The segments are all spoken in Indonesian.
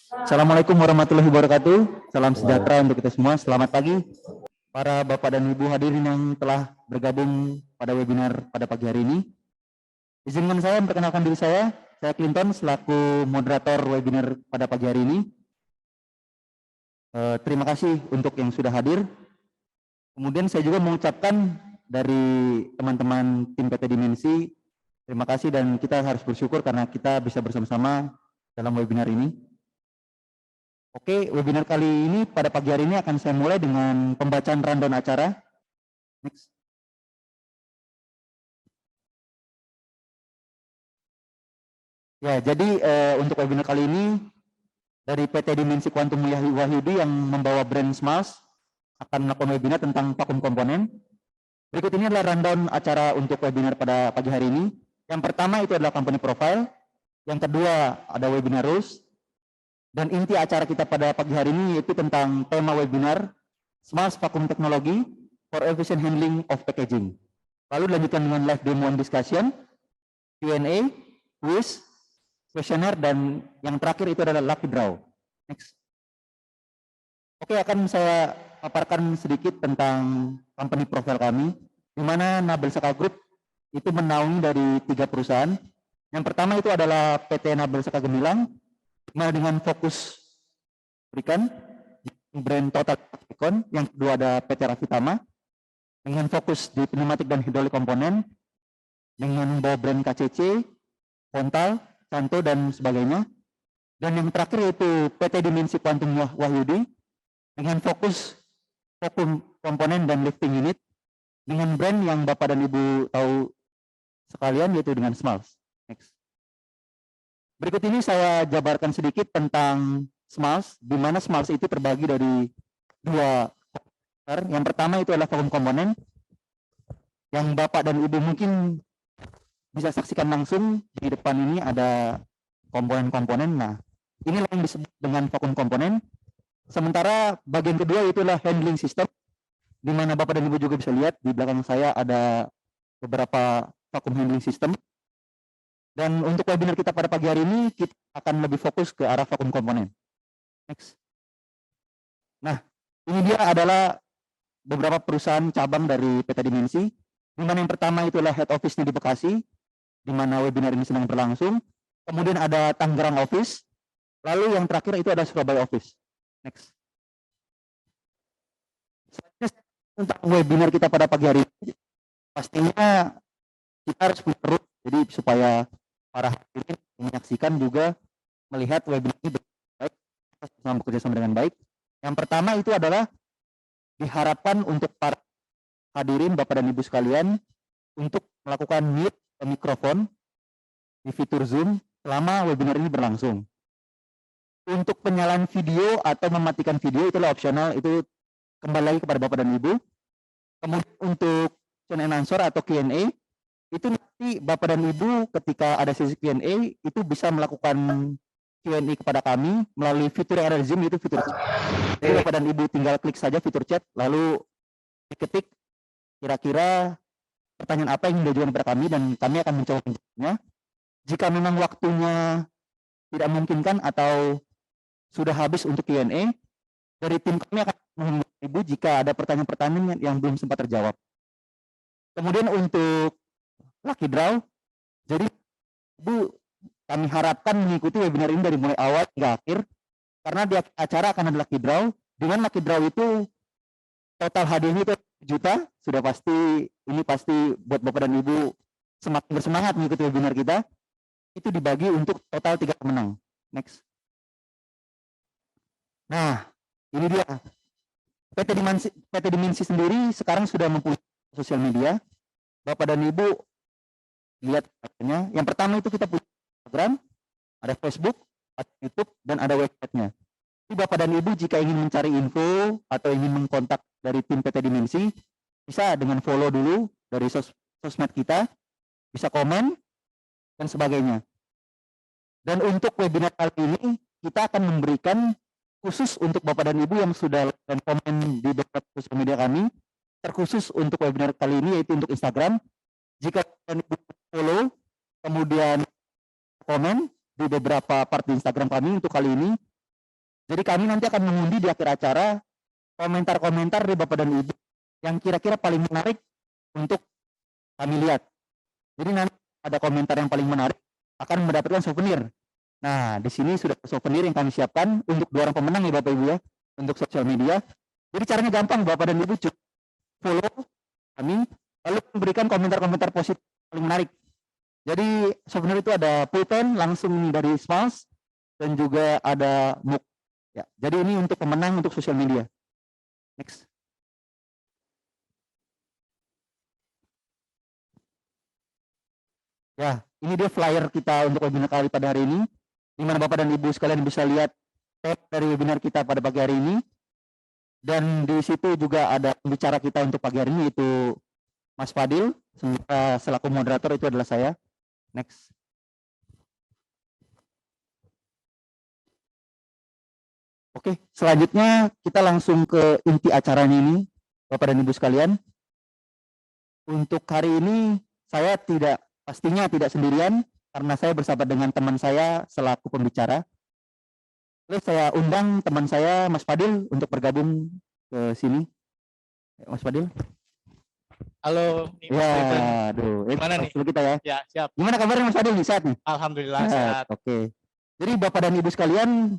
Assalamualaikum warahmatullahi wabarakatuh. Salam sejahtera untuk kita semua. Selamat pagi para Bapak dan Ibu hadirin yang telah bergabung pada webinar pada pagi hari ini. Izinkan saya memperkenalkan diri saya Clinton selaku moderator webinar pada pagi hari ini. Terima kasih untuk yang sudah hadir. Kemudian saya juga mengucapkan dari teman-teman tim PT Dimensi, terima kasih dan kita harus bersyukur karena kita bisa bersama-sama dalam webinar ini. Oke, webinar kali ini pada pagi hari ini akan saya mulai dengan pembacaan rundown acara. Next. Ya, jadi untuk webinar kali ini dari PT Dimensi Quantum Wahyudi yang membawa brand Smiles akan melakukan webinar tentang vakum komponen. Berikut ini adalah rundown acara untuk webinar pada pagi hari ini. Yang pertama itu adalah company profile. Yang kedua ada webinar rules. Dan inti acara kita pada pagi hari ini yaitu tentang tema webinar Smiles Vacuum Technology for Efficient Handling of Packaging. Lalu dilanjutkan dengan live demo and discussion, Q&A, quiz, questionnaire, dan yang terakhir itu adalah lucky draw. Next. Oke, akan saya paparkan sedikit tentang company profile kami, di mana Nabel Saka Group itu menaungi dari 3 perusahaan. Yang pertama itu adalah PT Nabel Saka Gemilang, dengan fokus berikan brand Total Icon. Yang kedua ada PT Rafitama dengan fokus di pneumatik dan hidrolik komponen, dengan membawa brand KCC, Pontal, Santo, dan sebagainya. Dan yang terakhir yaitu PT Dimensi Quantum Wahyudi dengan fokus vacuum komponen dan lifting unit dengan brand yang Bapak dan Ibu tahu sekalian yaitu dengan Smiles. Next. Berikut ini saya jabarkan sedikit tentang Smiles, di mana Smiles itu terbagi dari 2. Yang pertama itu adalah vacuum komponen, yang Bapak dan Ibu mungkin bisa saksikan langsung di depan ini ada komponen-komponen. Nah, inilah yang disebut dengan vacuum komponen. Sementara bagian kedua itulah handling system, di mana Bapak dan Ibu juga bisa lihat di belakang saya ada beberapa vacuum handling system. Dan untuk webinar kita pada pagi hari ini, kita akan lebih fokus ke arah vacuum komponen. Next. Nah, ini dia adalah beberapa perusahaan cabang dari PT Dimensi, di mana yang pertama itulah head office-nya di Bekasi, di mana webinar ini sedang berlangsung. Kemudian ada Tangerang office, lalu yang terakhir itu ada Surabaya office. Next. Tentang webinar kita pada pagi hari ini, pastinya kita harus punya root, jadi supaya para hadirin menyaksikan juga melihat webinar ini baik, bekerja sama dengan baik. Yang pertama itu adalah diharapkan untuk para hadirin Bapak dan Ibu sekalian untuk melakukan mute mikrofon di fitur Zoom selama webinar ini berlangsung. Untuk penyalaan video atau mematikan video itulah opsional, itu kembali lagi kepada Bapak dan Ibu. Kemudian untuk question and answer atau Q&A itu nanti Bapak dan Ibu ketika ada sesi Q&A itu bisa melakukan Q&A kepada kami melalui fitur yang ada di Zoom, itu fitur chat. Jadi Bapak dan Ibu tinggal klik saja fitur chat lalu diketik kira-kira pertanyaan apa yang diajukan kepada kami dan kami akan mencoba menjawabnya. Jika memang waktunya tidak memungkinkan atau sudah habis untuk Q&A, dari tim kami akan menghubungi Ibu jika ada pertanyaan-pertanyaan yang belum sempat terjawab. Kemudian untuk lucky draw, jadi Ibu kami harapkan mengikuti webinar ini dari mulai awal hingga akhir, karena di acara akan ada lucky draw. Dengan lucky draw itu total hadiahnya itu 1 juta, sudah pasti, ini pasti buat Bapak dan Ibu semakin bersemangat mengikuti webinar kita. Itu dibagi untuk total 3 pemenang. Next. Nah, ini dia. PT Dimensi sendiri sekarang sudah mempunyai sosial media. Bapak dan Ibu lihat katanya. Yang pertama itu kita punya Instagram, ada Facebook, ada YouTube, dan ada website-nya. Jadi Bapak dan Ibu jika ingin mencari info atau ingin mengkontak dari tim PT Dimensi, bisa dengan follow dulu dari sosmed kita, bisa komen, dan sebagainya. Dan untuk webinar kali ini, kita akan memberikan khusus untuk Bapak dan Ibu yang sudah dan komen di beberapa sosial media kami, terkhusus untuk webinar kali ini yaitu untuk Instagram. Jika Bapak Ibu follow, kemudian komen di beberapa part di Instagram kami untuk kali ini, Jadi kami nanti akan mengundi di akhir acara komentar-komentar dari Bapak dan Ibu yang kira-kira paling menarik untuk kami lihat. Jadi nanti ada komentar yang paling menarik akan mendapatkan souvenir. Nah, di sini sudah souvenir yang kami siapkan untuk 2 orang pemenang ya Bapak Ibu ya, untuk sosial media. Jadi caranya gampang, Bapak dan Ibu cukup follow kami, lalu memberikan komentar-komentar positif paling menarik. Jadi souvenir itu ada pulpen langsung dari Smiles dan juga ada mug. Ya, jadi ini untuk pemenang untuk sosial media. Next. Ya, ini dia flyer kita untuk webinar kali pada hari ini, di mana Bapak dan Ibu sekalian bisa lihat tab dari webinar kita pada pagi hari ini. Dan di situ juga ada pembicara kita untuk pagi hari ini, yaitu Mas Fadil, selaku moderator itu adalah saya. Next. Oke, selanjutnya kita langsung ke inti acaranya ini, Bapak dan Ibu sekalian. Untuk hari ini saya pastinya tidak sendirian karena saya bersama dengan teman saya selaku pembicara. Lalu saya undang teman saya Mas Fadil untuk bergabung ke sini. Mas Fadil. Halo, ya, aduh, gimana nih? Kita ya. Ya, siap. Gimana kabarnya Mas Fadil? Sehat nih? Alhamdulillah sehat. Oke. Jadi Bapak dan Ibu sekalian,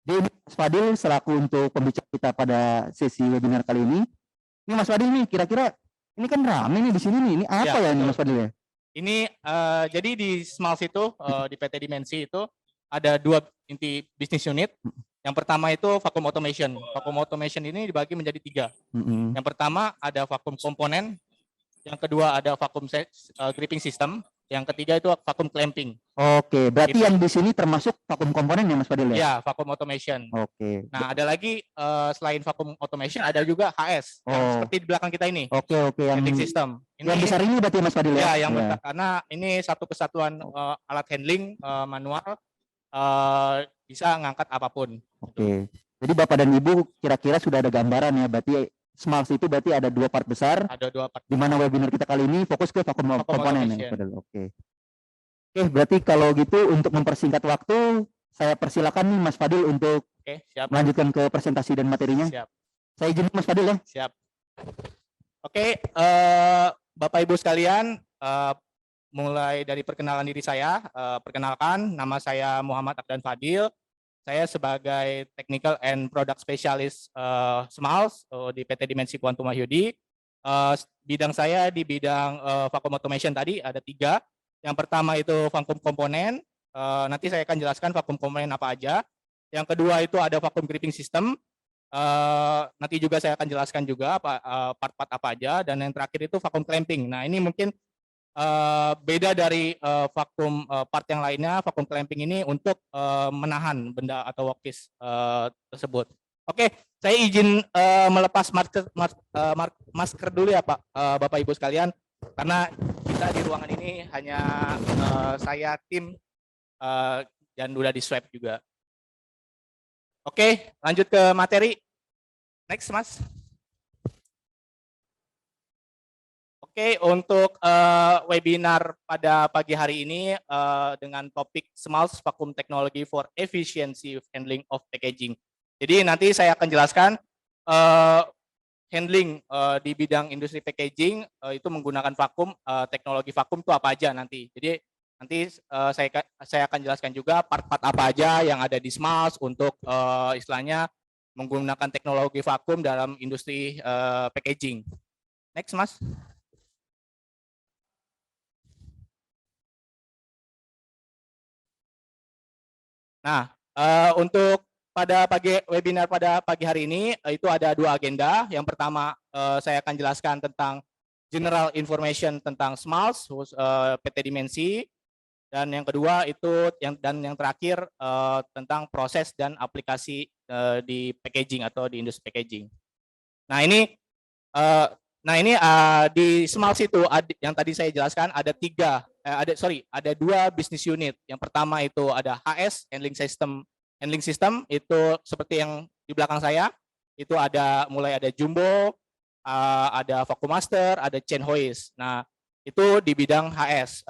ini Mas Fadil selaku untuk pembicara kita pada sesi webinar kali ini. Ini Mas Fadil nih, kira-kira ini kan rame nih di sini nih. Ini apa ya ini Mas Fadil ya? Ini jadi di Smiles itu di PT Dimensi itu ada 2 inti bisnis unit. Yang pertama itu vacuum automation. Vacuum automation ini dibagi menjadi 3. Yang pertama ada vacuum komponen, yang kedua ada vacuum gripping system, yang ketiga itu vacuum clamping. Oke, berarti yang di sini termasuk vacuum komponen ya Mas Fadil ya? Ya, vacuum automation. Oke. Nah, ada lagi selain vacuum automation ada juga HS yang seperti di belakang kita ini. Oke, yang handling system. Ini, yang besar ini berarti Mas Fadil ya? Ya, yang besar karena ini satu kesatuan alat handling manual bisa ngangkat apapun. Oke. Jadi Bapak dan Ibu kira-kira sudah ada gambaran ya, berarti Smiles itu berarti ada 2 part besar. Ada 2 part. Di mana webinar kita kali ini fokus ke vacuum komponen ya. Oke. Oke, berarti kalau gitu untuk mempersingkat waktu, saya persilakan nih Mas Fadil untuk siap. melanjutkan ke presentasi dan materinya. Siap. Saya izin Mas Fadil ya. Siap. Oke, Bapak Ibu sekalian, mulai dari perkenalan diri saya. Perkenalkan, nama saya Muhammad Abdan Fadil. Saya sebagai Technical and Product Specialist Smiles di PT Dimensi Quantum Wahyudi. Bidang saya di bidang vacuum automation tadi ada 3. Yang pertama itu vacuum komponen. Nanti saya akan jelaskan vacuum komponen apa aja. Yang kedua itu ada vacuum gripping system. Nanti juga saya akan jelaskan juga part-part apa aja. Dan yang terakhir itu vacuum clamping. Nah, ini mungkin beda dari vacuum part yang lainnya. Vacuum clamping ini untuk menahan benda atau workpiece tersebut. Oke, saya izin melepas masker dulu ya Pak, Bapak Ibu sekalian, karena kita di ruangan ini hanya saya, tim, dan udah di swab juga. Oke, lanjut ke materi. Next, Mas. Oke, untuk webinar pada pagi hari ini dengan topik Smiles Vacuum Technology for Efficiency Handling of Packaging. Jadi nanti saya akan jelaskan handling di bidang industri packaging itu menggunakan vakum, teknologi vakum itu apa aja nanti. Jadi nanti saya akan jelaskan juga part-part apa aja yang ada di Smiles untuk istilahnya menggunakan teknologi vakum dalam industri packaging. Next, Mas. Nah, untuk pada webinar pada pagi hari ini itu ada 2 agenda. Yang pertama saya akan jelaskan tentang general information tentang Smiles PT Dimensi, dan yang kedua itu yang terakhir tentang proses dan aplikasi di packaging atau di industri packaging. Nah, ini di Smiles itu yang tadi saya jelaskan ada 2 bisnis unit. Yang pertama itu ada HS, handling system itu seperti yang di belakang saya. Itu mulai ada Jumbo, ada Vacuum Master, ada Chain Hoist. Nah, itu di bidang HS,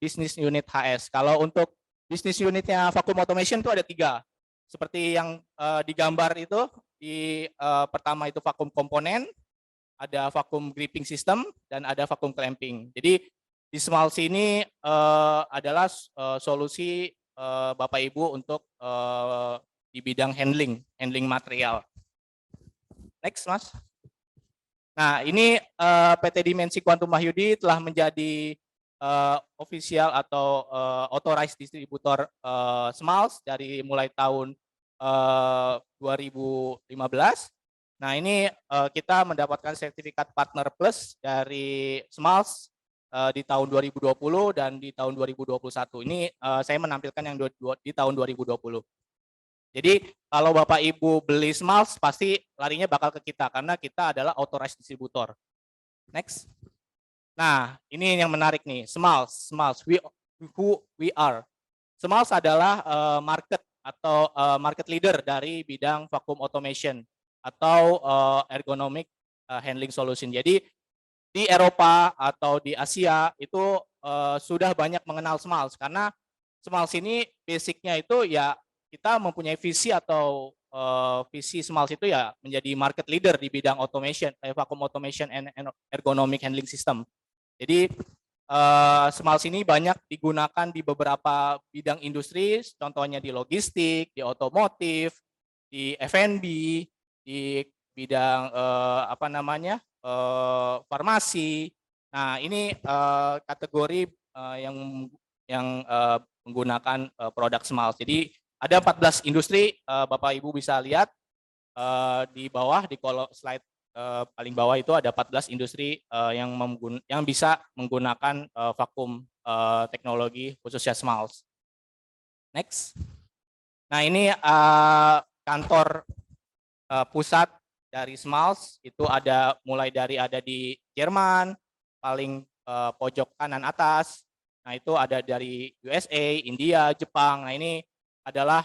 bisnis unit HS. Kalau untuk bisnis unitnya Vacuum Automation itu ada 3. seperti yang digambar itu di pertama itu vakum komponen, ada vakum gripping system, dan ada vakum clamping. Jadi di Smalls ini adalah solusi Bapak Ibu untuk di bidang handling material. Next, Mas. Nah, ini PT Dimensi Quantum Wahyudi telah menjadi official atau authorized distributor Smalls dari mulai tahun 2015. Nah, ini kita mendapatkan sertifikat Partner Plus dari Smalls di tahun 2020 dan di tahun 2021. Ini saya menampilkan yang di tahun 2020. Jadi kalau Bapak Ibu beli Smalls pasti larinya bakal ke kita karena kita adalah authorized distributor. Next. Nah, ini yang menarik nih, Smalls, who we are. Smalls adalah market atau market leader dari bidang vacuum automation atau ergonomic handling solution. Jadi di Eropa atau di Asia itu sudah banyak mengenal Smalls karena Smalls ini basicnya itu ya kita mempunyai visi atau visi Smalls itu ya menjadi market leader di bidang automation, vacuum automation and ergonomic handling system. Jadi Smalls ini banyak digunakan di beberapa bidang industri, contohnya di logistik, di otomotif, di F&B, di bidang apa namanya farmasi. Nah, ini kategori yang menggunakan produk Smalls. Jadi ada 14 industri, Bapak Ibu bisa lihat di bawah di kolom slide paling bawah itu ada 14 industri yang bisa menggunakan vakum teknologi khususnya Smalls. Next. Nah, ini kantor pusat dari Smalls itu ada mulai dari ada di Jerman paling pojok kanan atas. Nah, itu ada dari USA, India, Jepang. Nah, ini adalah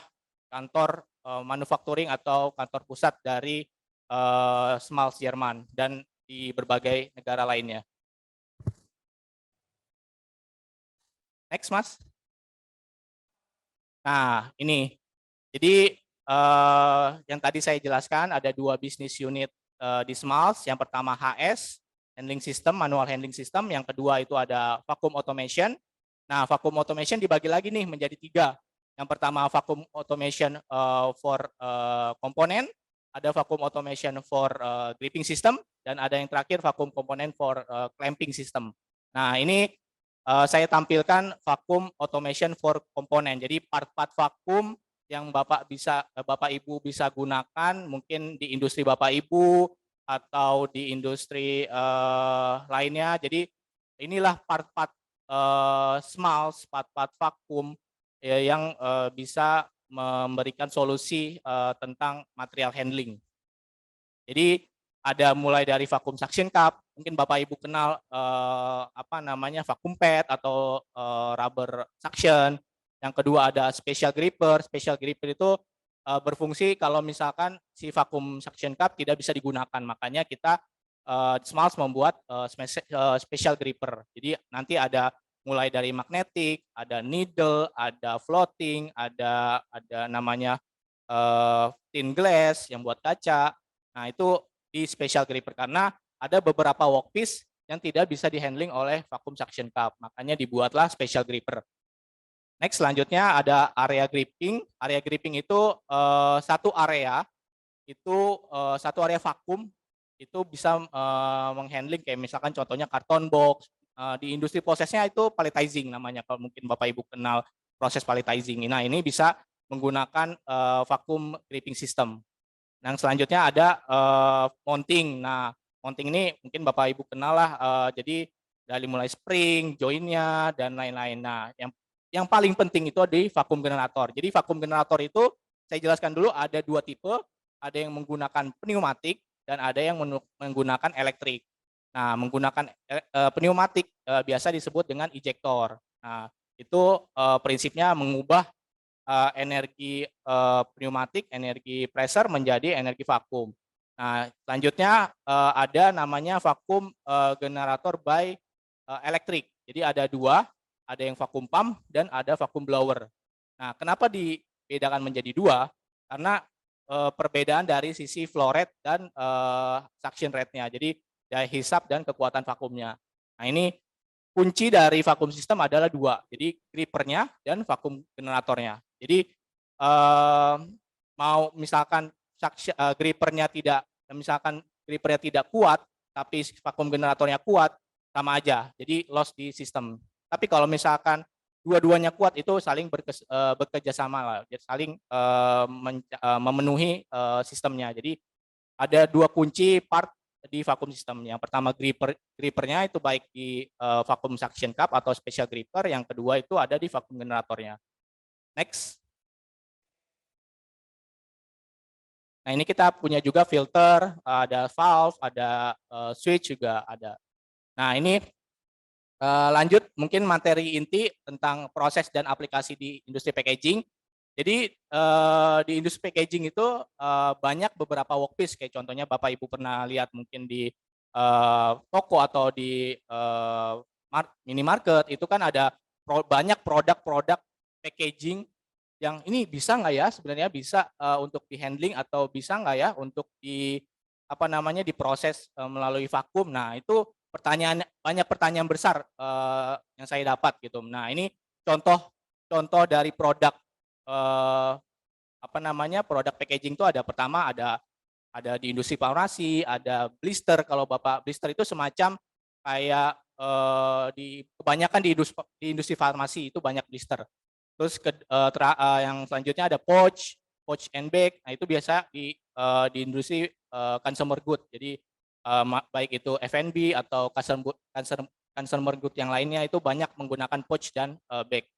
kantor manufacturing atau kantor pusat dari Smalls Jerman dan di berbagai negara lainnya. Next, Mas. Nah, ini. Jadi yang tadi saya jelaskan ada 2 bisnis unit di Smalls. Yang pertama HS, handling system, manual handling system. Yang kedua itu ada vacuum automation. Nah, vacuum automation dibagi lagi nih menjadi 3. Yang pertama vacuum automation for komponen, ada vacuum automation for gripping system, dan ada yang terakhir vacuum component for clamping system. Nah, ini saya tampilkan vacuum automation for komponen. Jadi part-part vacuum yang Bapak Ibu bisa gunakan mungkin di industri Bapak Ibu atau di industri lainnya. Jadi inilah part-part Smalls, part-part vacuum yang bisa memberikan solusi tentang material handling. Jadi ada mulai dari vacuum suction cup, mungkin Bapak Ibu kenal apa namanya vacuum pad atau rubber suction. Yang kedua ada special gripper. Special gripper itu berfungsi kalau misalkan si vacuum suction cup tidak bisa digunakan, makanya kita Smalls membuat special gripper. Jadi nanti ada mulai dari magnetic, ada needle, ada floating, ada namanya thin glass yang buat kaca. Nah, itu di special gripper karena ada beberapa workpiece yang tidak bisa dihandling oleh vacuum suction cup. Makanya dibuatlah special gripper. Next, selanjutnya ada area gripping. Area gripping itu satu area vakum itu bisa menghandling kayak misalkan contohnya karton box. Di industri prosesnya itu palletizing namanya, kalau mungkin Bapak Ibu kenal proses palletizing. Nah, ini bisa menggunakan vacuum gripping system. Yang selanjutnya ada mounting. Nah, mounting ini mungkin Bapak Ibu kenal lah. Jadi dari mulai spring, joinnya, dan lain-lain. Nah, yang paling penting itu di vacuum generator. Jadi vacuum generator itu saya jelaskan dulu ada 2 tipe. Ada yang menggunakan pneumatik dan ada yang menggunakan elektrik. Nah, menggunakan pneumatik biasa disebut dengan ejector. Nah, itu prinsipnya mengubah energi pneumatik, energi pressure menjadi energi vakum. Nah, selanjutnya ada namanya vakum generator by elektrik. Jadi ada 2, ada yang vakum pump dan ada vakum blower. Nah, kenapa dibedakan menjadi 2? karena perbedaan dari sisi flow rate dan suction rate-nya. Jadi daya hisap dan kekuatan vakumnya. Nah, ini kunci dari vakum sistem adalah dua. Jadi grippernya dan vakum generatornya. Jadi mau misalkan grippernya tidak kuat, tapi vakum generatornya kuat, sama aja. Jadi loss di sistem. Tapi kalau misalkan dua-duanya kuat, itu saling bekerja sama lah, saling memenuhi sistemnya. Jadi ada dua kunci part di vakum sistem. Yang pertama grippernya itu baik di vacuum suction cup atau special gripper. Yang kedua itu ada di vakum generatornya. Next. Nah, ini kita punya juga filter, ada valve, ada switch juga ada. Nah, ini lanjut mungkin materi inti tentang proses dan aplikasi di industri packaging. Jadi di industri packaging itu banyak beberapa workpiece, kayak contohnya Bapak Ibu pernah lihat mungkin di toko atau di minimarket, itu kan ada banyak produk-produk packaging yang ini bisa nggak ya sebenarnya bisa untuk di handling atau bisa nggak ya untuk diproses melalui vakum. Nah, itu banyak pertanyaan besar yang saya dapat gitu. Nah, ini contoh dari produk produk packaging itu pertama ada di industri farmasi, ada blister. Kalau Bapak, blister itu semacam kayak kebanyakan di industri farmasi itu banyak blister. Terus yang selanjutnya ada pouch and bag. Nah, itu biasa di industri consumer good. Jadi baik itu F&B atau consumer good yang lainnya itu banyak menggunakan pouch dan bag.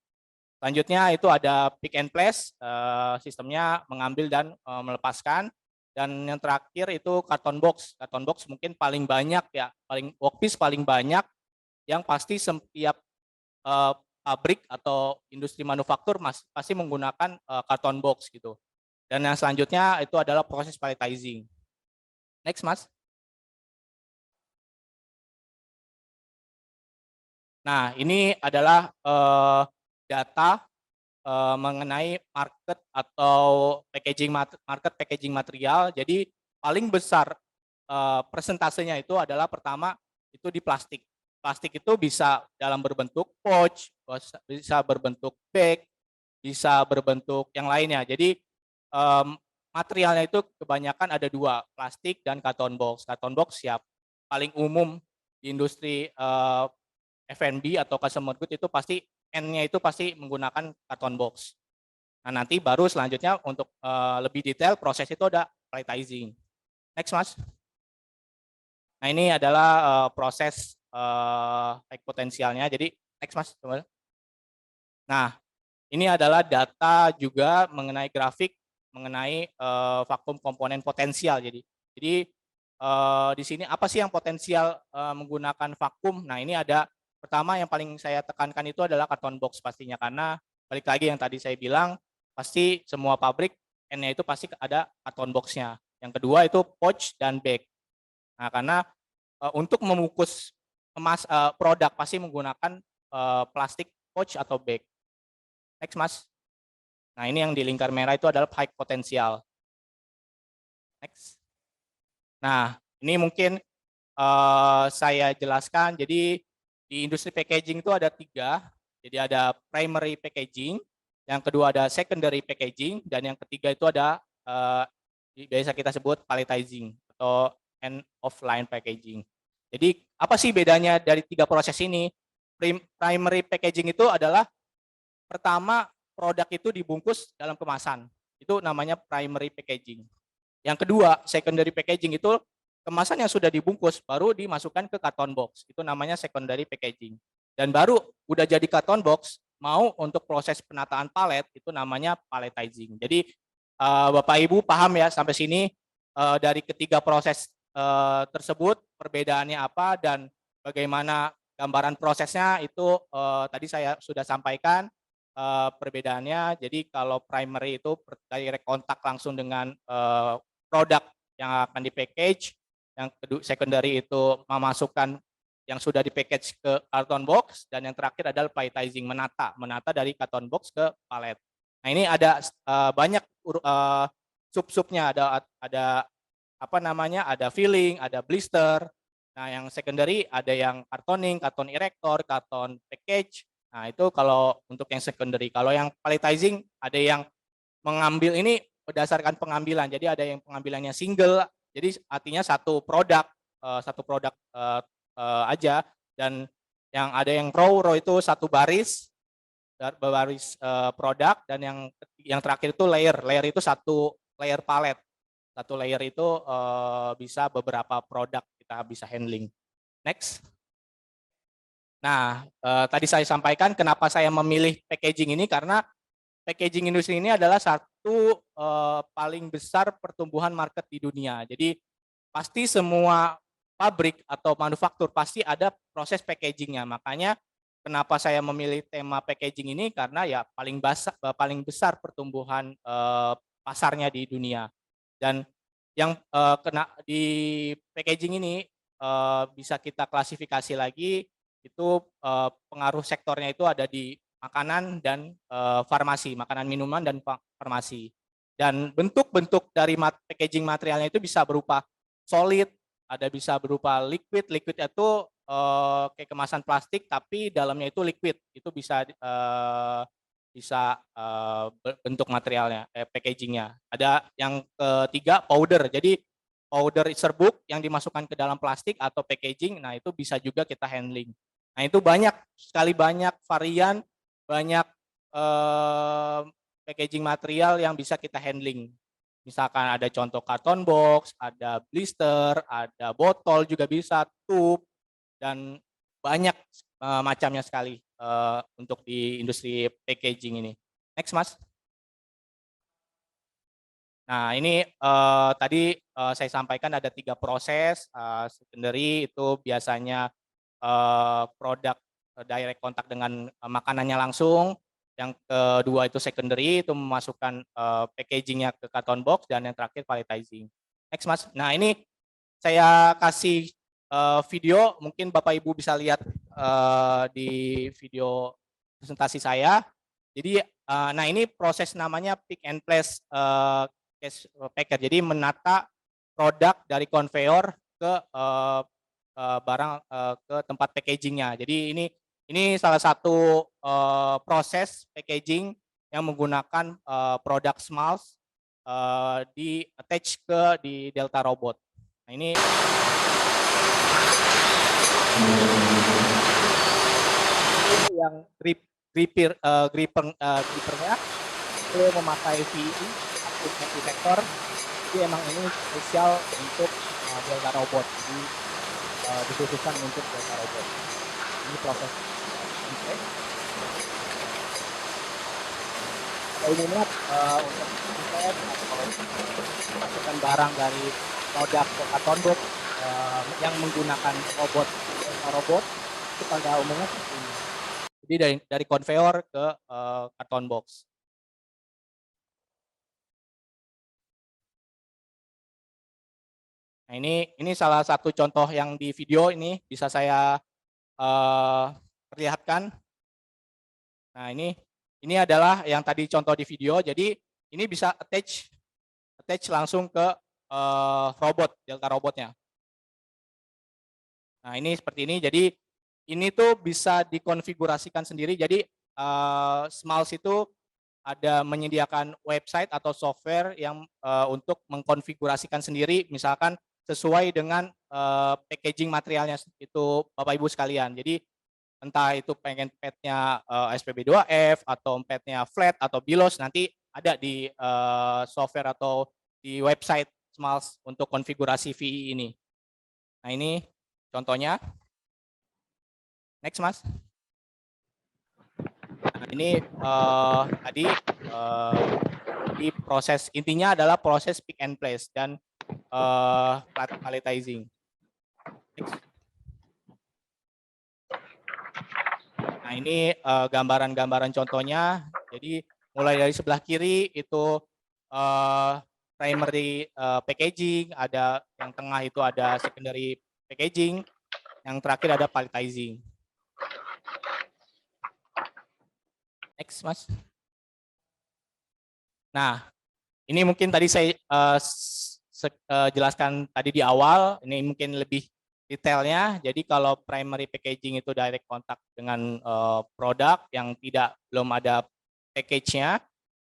Selanjutnya itu ada pick and place, sistemnya mengambil dan melepaskan. Dan yang terakhir itu carton box. Carton box mungkin paling banyak ya, workpiece paling banyak yang pasti setiap pabrik atau industri manufaktur pasti menggunakan carton box gitu. Dan yang selanjutnya itu adalah proses palletizing. Next, Mas. Nah, ini adalah data mengenai market atau packaging material. Jadi paling besar persentasenya itu adalah pertama itu di plastik. Plastik itu bisa dalam berbentuk pouch, bisa berbentuk bag, bisa berbentuk yang lainnya. Jadi materialnya itu kebanyakan ada dua, plastik dan karton box. Karton box siap paling umum di industri F&B atau consumer good itu pasti N-nya itu pasti menggunakan karton box. Nah, nanti baru selanjutnya untuk lebih detail proses itu ada palletizing. Next, Mas. Nah, ini adalah proses high potensialnya. Jadi next, Mas. Nah, ini adalah data juga mengenai grafik mengenai vakum komponen potensial. Jadi di sini apa sih yang potensial menggunakan vakum? Nah, ini ada pertama yang paling saya tekankan itu adalah karton box pastinya, karena balik lagi yang tadi saya bilang pasti semua pabrik N-nya itu pasti ada karton box-nya. Yang kedua itu pouch dan bag. Nah, karena untuk membungkus produk pasti menggunakan plastik pouch atau bag. Next, Mas. Nah, ini yang di lingkar merah itu adalah high potensial. Next. Nah, ini mungkin saya jelaskan. Jadi di industri packaging itu ada 3. Jadi ada primary packaging, yang kedua ada secondary packaging, dan yang ketiga itu ada biasa kita sebut palletizing atau end of line packaging. Jadi apa sih bedanya dari 3 proses ini? Primary packaging itu adalah pertama produk itu dibungkus dalam kemasan. Itu namanya primary packaging. Yang kedua, secondary packaging itu kemasan yang sudah dibungkus baru dimasukkan ke karton box. Itu namanya secondary packaging. Dan baru udah jadi karton box, mau untuk proses penataan palet itu namanya palletizing. Jadi Bapak Ibu paham ya sampai sini dari ketiga proses tersebut perbedaannya apa dan bagaimana gambaran prosesnya itu tadi saya sudah sampaikan perbedaannya. Jadi kalau primary itu direct kontak langsung dengan produk yang akan di package, yang kedua secondary itu memasukkan yang sudah di package ke karton box, dan yang terakhir adalah palletizing, menata dari karton box ke palet. Nah, ini ada banyak sub-subnya, ada apa namanya, ada filling, ada blister. Nah, yang secondary ada yang cartoning, karton erector, karton package. Nah, itu kalau untuk yang secondary. Kalau yang palletizing ada yang mengambil ini berdasarkan pengambilan. Jadi ada yang pengambilannya single. Jadi artinya satu produk aja, dan yang ada yang row itu satu baris produk, dan yang terakhir itu layer itu satu layer palet. Satu layer itu bisa beberapa produk kita bisa handling. Next. Nah, tadi saya sampaikan kenapa saya memilih packaging ini, karena packaging industri ini adalah satu paling besar pertumbuhan market di dunia. Jadi pasti semua pabrik atau manufaktur pasti ada proses packagingnya. Makanya kenapa saya memilih tema packaging ini, karena ya paling besar pertumbuhan pasarnya di dunia. Dan yang kena di packaging ini bisa kita klasifikasi lagi, itu pengaruh sektornya itu ada di makanan dan farmasi, makanan minuman dan farmasi. Dan bentuk-bentuk dari packaging materialnya itu bisa berupa solid, ada bisa berupa liquid. Liquid itu kayak kemasan plastik tapi dalamnya itu liquid. Itu bisa bentuk materialnya, packagingnya. Ada yang ketiga powder. Jadi powder serbuk yang dimasukkan ke dalam plastik atau packaging, nah itu bisa juga kita handling. Nah itu banyak varian, banyak packaging material yang bisa kita handling. Misalkan ada contoh karton box, ada blister, ada botol juga bisa, tube, dan banyak macamnya sekali untuk di industri packaging ini. Next, Mas. Nah, ini tadi saya sampaikan ada 3 proses. Secondary itu biasanya produk direct kontak dengan makanannya langsung. Yang kedua itu secondary, itu memasukkan packagingnya ke karton box, dan yang terakhir palletizing. Next, Mas. Nah, ini saya kasih video, mungkin Bapak Ibu bisa lihat di video presentasi saya. Jadi, nah ini proses namanya pick and place case packer. Jadi menata produk dari konveyor ke barang ke tempat packagingnya. Jadi ini salah satu proses packaging yang menggunakan produk Smalls di attach di Delta Robot. Nah ini yang grippernya itu memakai VI vektor. Jadi emang ini spesial untuk Delta Robot. Jadi dikhususkan untuk Delta Robot. Ini proses. Umumnya untuk import atau masukkan barang dari produk ke karton box yang menggunakan robot itu pada umumnya seperti ini. Jadi dari konveyor ke karton box. Nah ini salah satu contoh yang di video ini bisa saya perlihatkan. Nah ini adalah yang tadi contoh di video. Jadi ini bisa attach langsung ke robot, Delta Robotnya. Nah ini seperti ini. Jadi ini tuh bisa dikonfigurasikan sendiri. Jadi Smalls itu ada menyediakan website atau software yang untuk mengkonfigurasikan sendiri, misalkan sesuai dengan packaging materialnya itu Bapak Ibu sekalian. Jadi entah itu pengen petnya SPB2F atau petnya flat atau bilos, nanti ada di software atau di website Smalls untuk konfigurasi VI ini. Nah ini contohnya. Next, Mas. Nah, ini tadi di proses intinya adalah proses pick and place dan palletizing. Next. Nah ini gambaran-gambaran contohnya. Jadi mulai dari sebelah kiri itu primary packaging, ada yang tengah itu ada secondary packaging, yang terakhir ada palletizing. Next, Mas. Nah, Ini mungkin tadi saya jelaskan tadi di awal, ini mungkin lebih detailnya. Jadi kalau primary packaging itu direct contact dengan produk yang belum ada package-nya.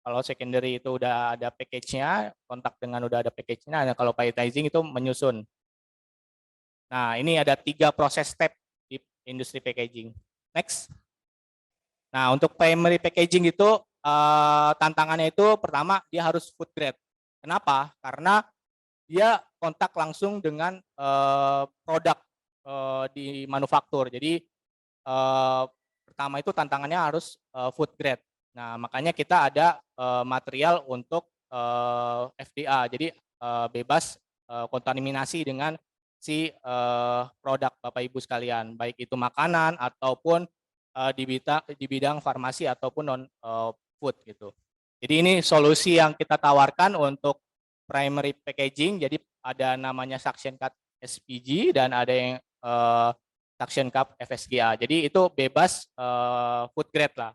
Kalau secondary itu udah ada package-nya, kontak dengan udah ada package-nya. Nah, kalau palletizing itu menyusun. Nah, ini ada 3 proses step di industri packaging. Next. Nah, untuk primary packaging itu tantangannya itu pertama dia harus food grade. Kenapa? Karena dia kontak langsung dengan produk di manufaktur. Jadi pertama itu tantangannya harus food grade. Nah, makanya kita ada material untuk FDA. Jadi bebas kontaminasi dengan si produk Bapak Ibu sekalian, baik itu makanan ataupun di bidang farmasi ataupun non food gitu. Jadi ini solusi yang kita tawarkan untuk primary packaging. Jadi ada namanya suction cup SPG dan ada yang suction cup FSGA. Jadi itu bebas food grade lah.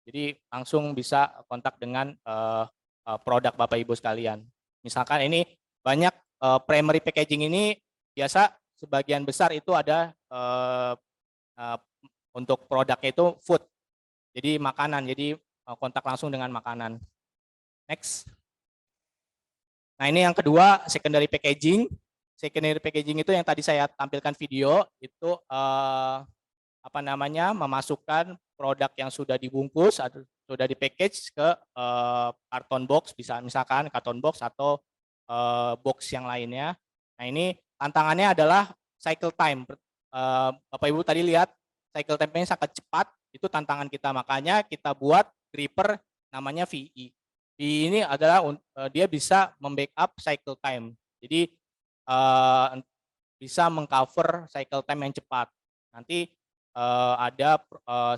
Jadi langsung bisa kontak dengan produk Bapak Ibu sekalian. Misalkan ini banyak primary packaging ini biasa sebagian besar itu ada untuk produknya itu food. Jadi makanan, jadi kontak langsung dengan makanan. Next. Nah, ini yang kedua, secondary packaging. Secondary packaging itu yang tadi saya tampilkan video, itu apa namanya, memasukkan produk yang sudah dibungkus atau sudah di-package ke karton box, misalkan karton box atau box yang lainnya. Nah, ini tantangannya adalah cycle time. Bapak Ibu tadi lihat cycle time-nya sangat cepat, itu tantangan kita. Makanya kita buat gripper namanya VE. VE ini adalah dia bisa membackup cycle time. Jadi bisa mengcover cycle time yang cepat. Nanti ada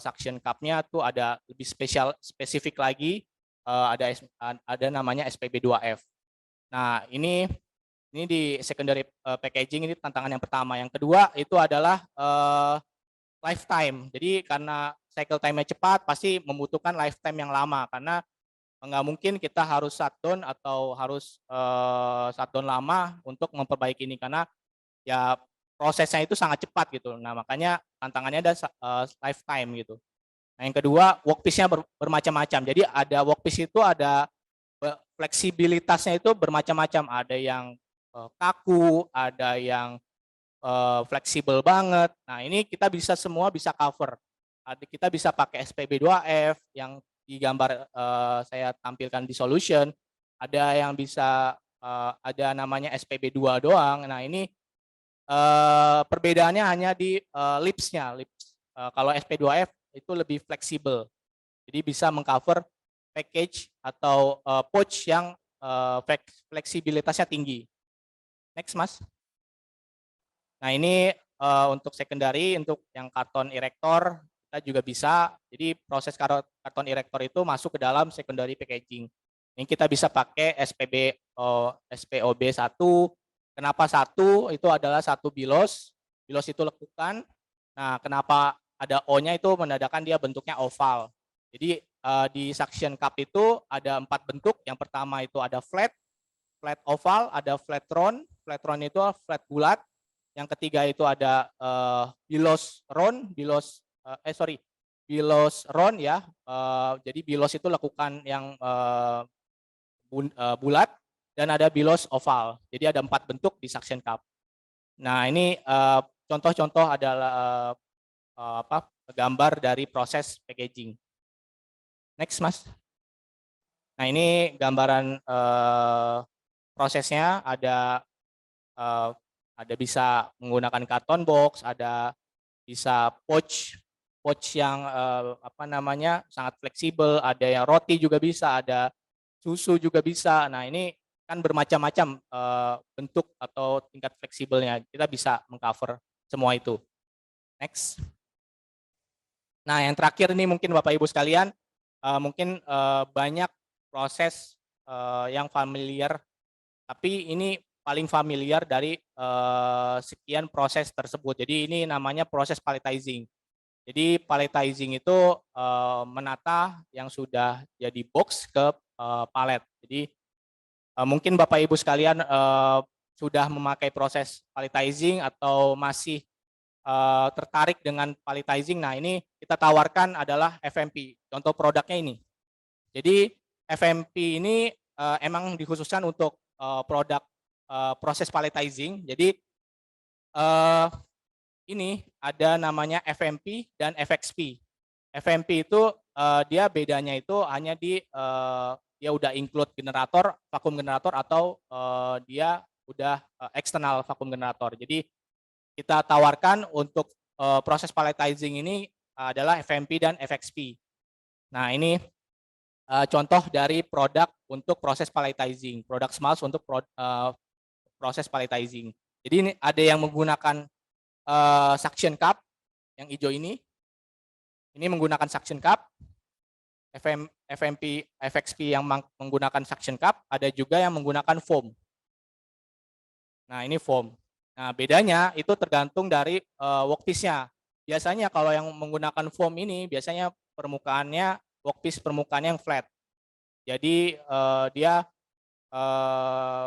suction cup-nya tuh ada lebih spesifik lagi, ada namanya SPB2F. Nah, ini di secondary packaging ini tantangan yang pertama. Yang kedua itu adalah lifetime. Jadi karena cycle time-nya cepat, pasti membutuhkan lifetime yang lama karena nggak mungkin kita harus shutdown atau harus shutdown lama untuk memperbaiki ini karena ya prosesnya itu sangat cepat gitu. Nah, makanya tantangannya ada lifetime gitu. Nah, yang kedua workpiece-nya bermacam-macam. Jadi ada workpiece itu ada fleksibilitasnya itu bermacam-macam. Ada yang kaku, ada yang fleksibel banget. Nah, ini kita semua bisa cover. Kita bisa pakai SPB2F yang di gambar saya tampilkan di solution. Ada yang bisa ada namanya SPB2 doang. Nah, ini perbedaannya hanya di lips-nya. Kalau SP2F itu lebih fleksibel. Jadi bisa mengcover package atau pouch yang fleksibilitasnya tinggi. Next, Mas. Nah, ini untuk secondary, untuk yang karton erector kita juga bisa. Jadi proses karton erector itu masuk ke dalam secondary packaging. Ini kita bisa pakai SPOB1. Kenapa 1? Itu adalah 1 bilos. Bilos itu lekukan. Nah, kenapa ada O-nya itu menandakan dia bentuknya oval. Jadi di suction cup itu ada 4 bentuk. Yang pertama itu ada flat oval, ada flat round. Flat round itu flat bulat. Yang ketiga itu ada bilos round, bilos round ya. Jadi bilos itu lekukan yang bulat dan ada bilos oval. Jadi ada 4 bentuk di suction cup. Nah, ini contoh-contoh adalah gambar dari proses packaging. Next, Mas. Nah, ini gambaran prosesnya ada bisa menggunakan karton box, ada bisa pouch yang sangat fleksibel, ada yang roti juga bisa, ada susu juga bisa. Nah, ini kan bermacam-macam bentuk atau tingkat fleksibelnya. Kita bisa mengcover semua itu. Next. Nah, yang terakhir ini mungkin Bapak Ibu sekalian, mungkin banyak proses yang familiar, tapi ini paling familiar dari sekian proses tersebut. Jadi ini namanya proses palletizing. Jadi palletizing itu menata yang sudah jadi box ke palet. Jadi Mungkin Bapak Ibu sekalian sudah memakai proses palletizing atau masih tertarik dengan palletizing. Nah, ini kita tawarkan adalah FMP. Contoh produknya ini. Jadi FMP ini emang dikhususkan untuk produk proses palletizing. Jadi ini ada namanya FMP dan FXP. FMP itu dia bedanya itu hanya di dia udah include generator, vakum generator, atau dia udah eksternal vakum generator. Jadi kita tawarkan untuk proses palletizing ini adalah FMP dan FXP. Nah, ini contoh dari produk untuk proses palletizing, produk Smalls untuk proses palletizing. Jadi ini ada yang menggunakan suction cup yang hijau ini menggunakan suction cup, FMP, FXP yang menggunakan suction cup, ada juga yang menggunakan foam. Nah, ini foam. Nah, bedanya itu tergantung dari workpiece-nya. Biasanya kalau yang menggunakan foam ini biasanya permukaannya workpiece permukaannya yang flat. Jadi dia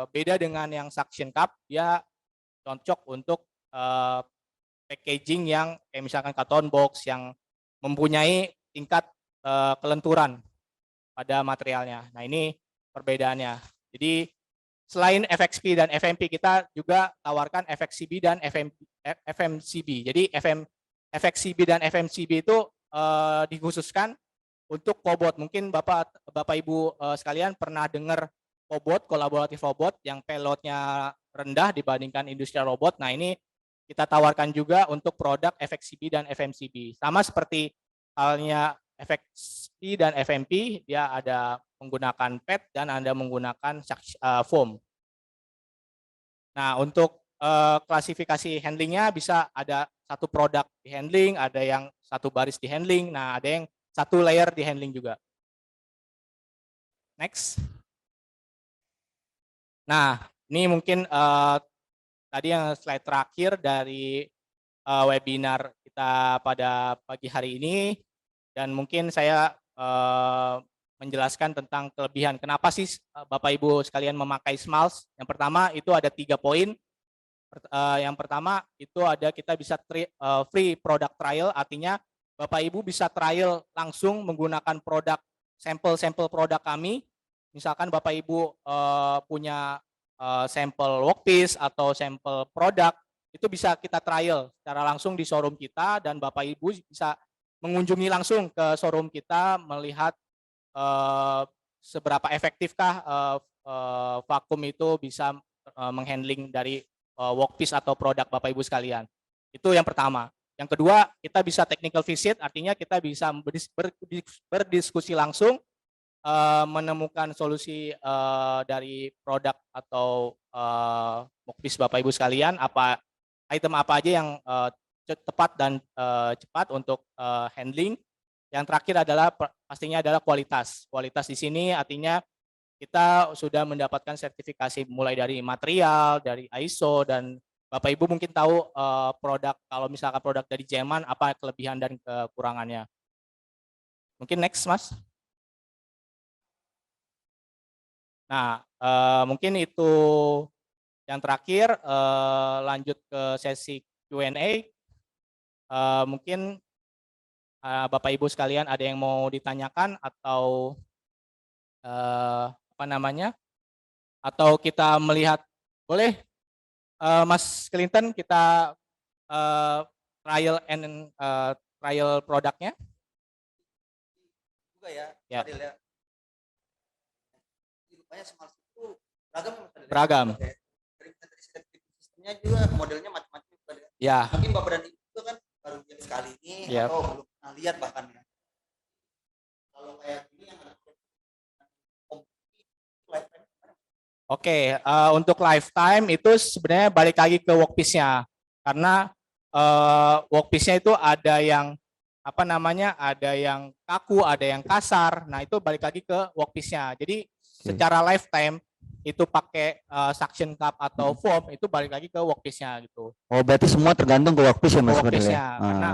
beda dengan yang suction cup, dia cocok untuk packaging yang kayak misalkan carton box yang mempunyai tingkat kelenturan pada materialnya. Nah, ini perbedaannya. Jadi selain FXP dan FMP, kita juga tawarkan FXCB dan FMCB. Jadi FXCB dan FMCB itu dikhususkan untuk cobot. Mungkin Bapak Ibu sekalian pernah dengar cobot, kolaboratif robot yang payloadnya rendah dibandingkan industrial robot. Nah, ini kita tawarkan juga untuk produk FXCB dan FMCB. Sama seperti halnya FXP dan FMP, dia ada menggunakan PET dan ada menggunakan foam. Nah, untuk klasifikasi handlingnya bisa ada satu produk di handling, ada yang satu baris di handling, nah ada yang satu layer di handling juga. Next. Nah, ini mungkin tadi yang slide terakhir dari webinar kita pada pagi hari ini, dan mungkin saya menjelaskan tentang kelebihan. Kenapa sih Bapak Ibu sekalian memakai Smalls? Yang pertama itu ada 3 poin. Yang pertama itu ada kita bisa free product trial, artinya Bapak Ibu bisa trial langsung menggunakan produk sampel produk kami. Misalkan Bapak Ibu punya sampel workpiece atau sampel produk, itu bisa kita trial secara langsung di showroom kita, dan Bapak Ibu bisa mengunjungi langsung ke showroom kita melihat seberapa efektifkah vakum itu bisa menghandling dari workpiece atau produk Bapak Ibu sekalian. Itu yang pertama. Yang kedua, kita bisa technical visit, artinya kita bisa berdiskusi langsung, menemukan solusi dari produk atau workpiece Bapak Ibu sekalian, item apa aja yang tepat dan cepat untuk handling. Yang terakhir adalah pastinya adalah kualitas. Kualitas di sini artinya kita sudah mendapatkan sertifikasi mulai dari material, dari ISO, dan Bapak Ibu mungkin tahu produk, kalau misalkan produk dari Jerman apa kelebihan dan kekurangannya. Mungkin next, Mas. Nah, mungkin itu yang terakhir. Lanjut ke sesi Q&A. Mungkin Bapak Ibu sekalian ada yang mau ditanyakan atau apa namanya? Atau kita melihat, boleh Mas Clinton kita trial produknya? Juga ya, Ya. Fadil ya. Rupanya Smalls itu beragam. Beragam. Dari sistemnya juga modelnya macam-macam juga ya. Ya. Mungkin Bapak dan Ibu itu kan baru lihat sekali ini, Ya. atau belum pernah lihat bahkan ya. Kalau kayak gini yang ada Oke, untuk lifetime itu sebenarnya balik lagi ke workpiece-nya, karena workpiece-nya itu ada yang apa namanya, ada yang kaku, ada yang kasar. Nah, itu balik lagi ke workpiece-nya. Jadi secara lifetime itu pakai suction cup atau foam, itu balik lagi ke workpiece-nya gitu. Oh, berarti semua tergantung ke workpiece ya, Mas Fadil ya? Workpiece-nya, karena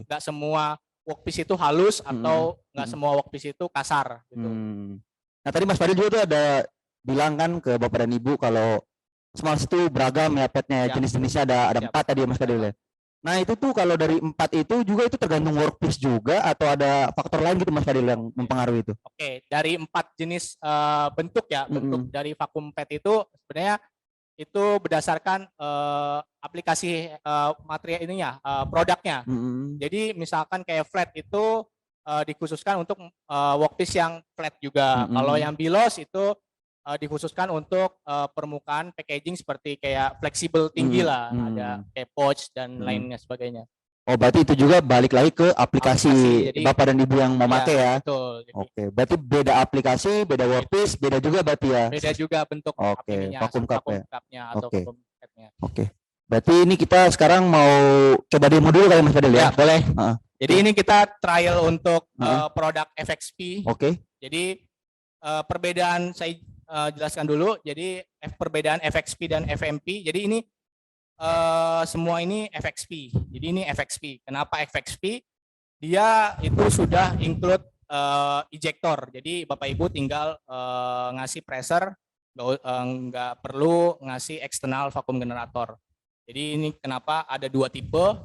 nggak semua workpiece itu halus atau nggak semua workpiece itu kasar gitu. Nah, tadi Mas Fadil juga tuh ada bilang kan ke Bapak dan Ibu kalau Smalls itu beragam ya petnya, Siap. jenis-jenisnya ada Siap. 4 tadi ya Mas Kadil ya. Nah itu tuh kalau dari 4 itu juga itu tergantung workpiece juga atau ada faktor lain gitu Mas Kadil yang mempengaruhi itu? Oke, dari 4 jenis bentuk ya, bentuk dari vakum pad itu sebenarnya itu berdasarkan aplikasi materi ininya, produknya. Jadi misalkan kayak flat itu dikhususkan untuk workpiece yang flat juga. Kalau yang bilos itu dikhususkan untuk permukaan packaging seperti kayak fleksibel tinggi lah, ada kayak pouch dan lainnya sebagainya. Oh berarti itu juga balik lagi ke aplikasi, jadi- Bapak dan Ibu yang memakai ya. Betul. Jadi Oke, berarti beda aplikasi, beda workpiece, beda juga berarti ya. beda juga bentuk Oke, ininya, vacuum cup ya. cupnya atau Oke. vacuum padnya. Oke. Berarti ini kita sekarang mau coba demo dulu kali Mas Fadil ya. Ya, boleh. Heeh. Jadi ini kita trial untuk produk FXP. Oke. Jadi perbedaan saya jelaskan dulu. Jadi perbedaan FXP dan FMP. Jadi ini semua ini FXP. Jadi ini FXP. Kenapa FXP? Dia itu sudah include ejector. Jadi Bapak Ibu tinggal ngasih pressure, nggak perlu ngasih eksternal vakum generator. Jadi ini kenapa ada 2 tipe.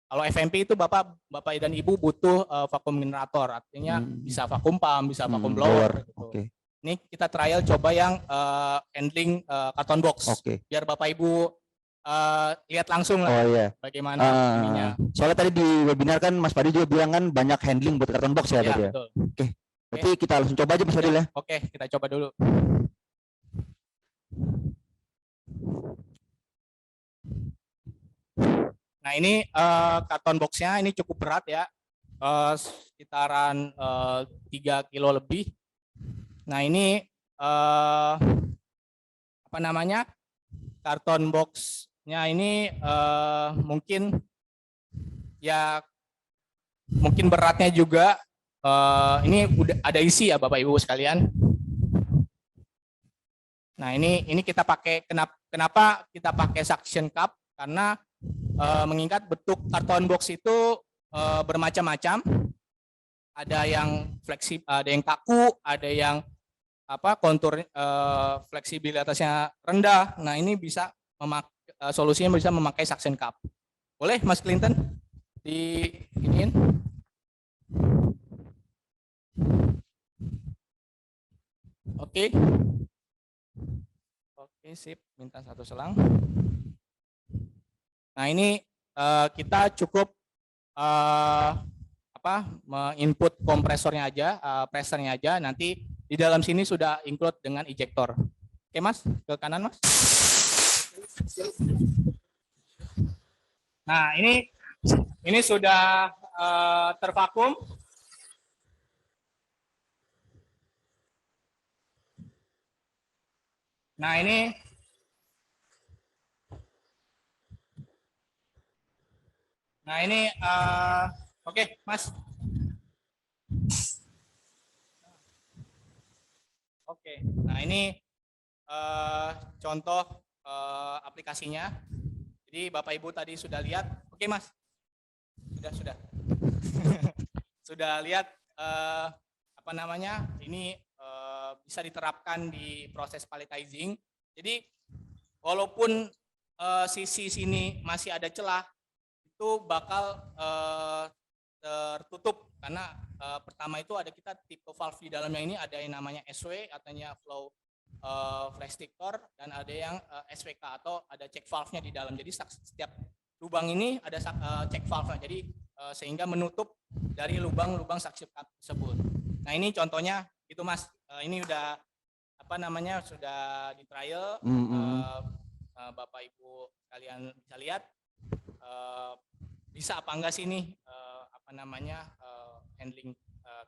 Kalau FMP itu Bapak dan Ibu butuh vakum generator, artinya bisa vakum pump, bisa vakum blower. Gitu. Oke. Ini kita trial coba yang handling carton box. Oke. Biar Bapak Ibu lihat langsung lah Oh iya. bagaimana ininya. Soalnya tadi di webinar kan Mas Fadil juga bilang kan banyak handling buat karton box ya, Ya, tadi ya. betul. Oke. Berarti kita langsung coba aja Mas Fadil ya. Oke, kita coba dulu. Nah ini karton boxnya ini cukup berat ya, sekitaran 3 kilo lebih. Nah ini apa namanya, karton boxnya ini mungkin ya mungkin beratnya juga ini udah ada isi ya Bapak Ibu sekalian. Nah ini kita pakai, kenapa kita pakai suction cup, karena mengingat bentuk karton box itu bermacam-macam, ada yang fleksibel, ada yang kaku, ada yang kontur fleksibilitasnya rendah. Nah ini bisa solusinya bisa memakai suction cup. Boleh Mas Clinton di iniin? Oke. Oke, sip. Minta 1 selang. Nah ini kita cukup menginput kompresornya aja, pressernya aja. Nanti di dalam sini sudah include dengan ejector. Oke Mas, ke kanan Mas. Nah ini sudah tervakum. Nah ini oke Mas. Oke, nah ini contoh aplikasinya. Jadi Bapak Ibu tadi sudah lihat. Oke Mas, sudah. Sudah lihat apa namanya? Ini bisa diterapkan di proses palletizing. Jadi walaupun sisi sini masih ada celah, itu bakal tertutup karena pertama itu ada kita tipe valve di dalamnya ini ada yang namanya SW artinya flow restrictor dan ada yang SWK atau ada check valve-nya di dalam. Jadi setiap lubang ini ada check valve-nya. Jadi sehingga menutup dari lubang-lubang suction cup tersebut. Nah, ini contohnya itu Mas. Ini udah sudah di trial. Bapak Ibu kalian bisa lihat bisa apa enggak sih ini handling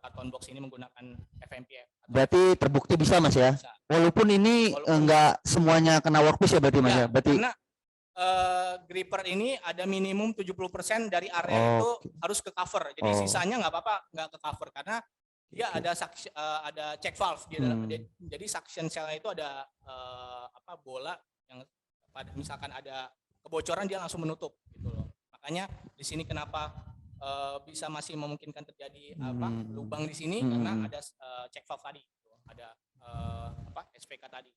karton box ini menggunakan FMP. Berarti terbukti bisa Mas ya. Bisa. Walaupun ini enggak semuanya kena workpiece ya berarti Mas ya. Berarti karena gripper ini ada minimum 70% dari area itu harus ke cover. Jadi sisanya nggak apa-apa nggak ke cover karena dia ada check valve di dalam. Jadi suction cell itu ada bola yang misalkan ada kebocoran dia langsung menutup gitu loh. Makanya di sini kenapa bisa masih memungkinkan terjadi lubang di sini karena ada check valve tadi gitu. Ada SPK tadi.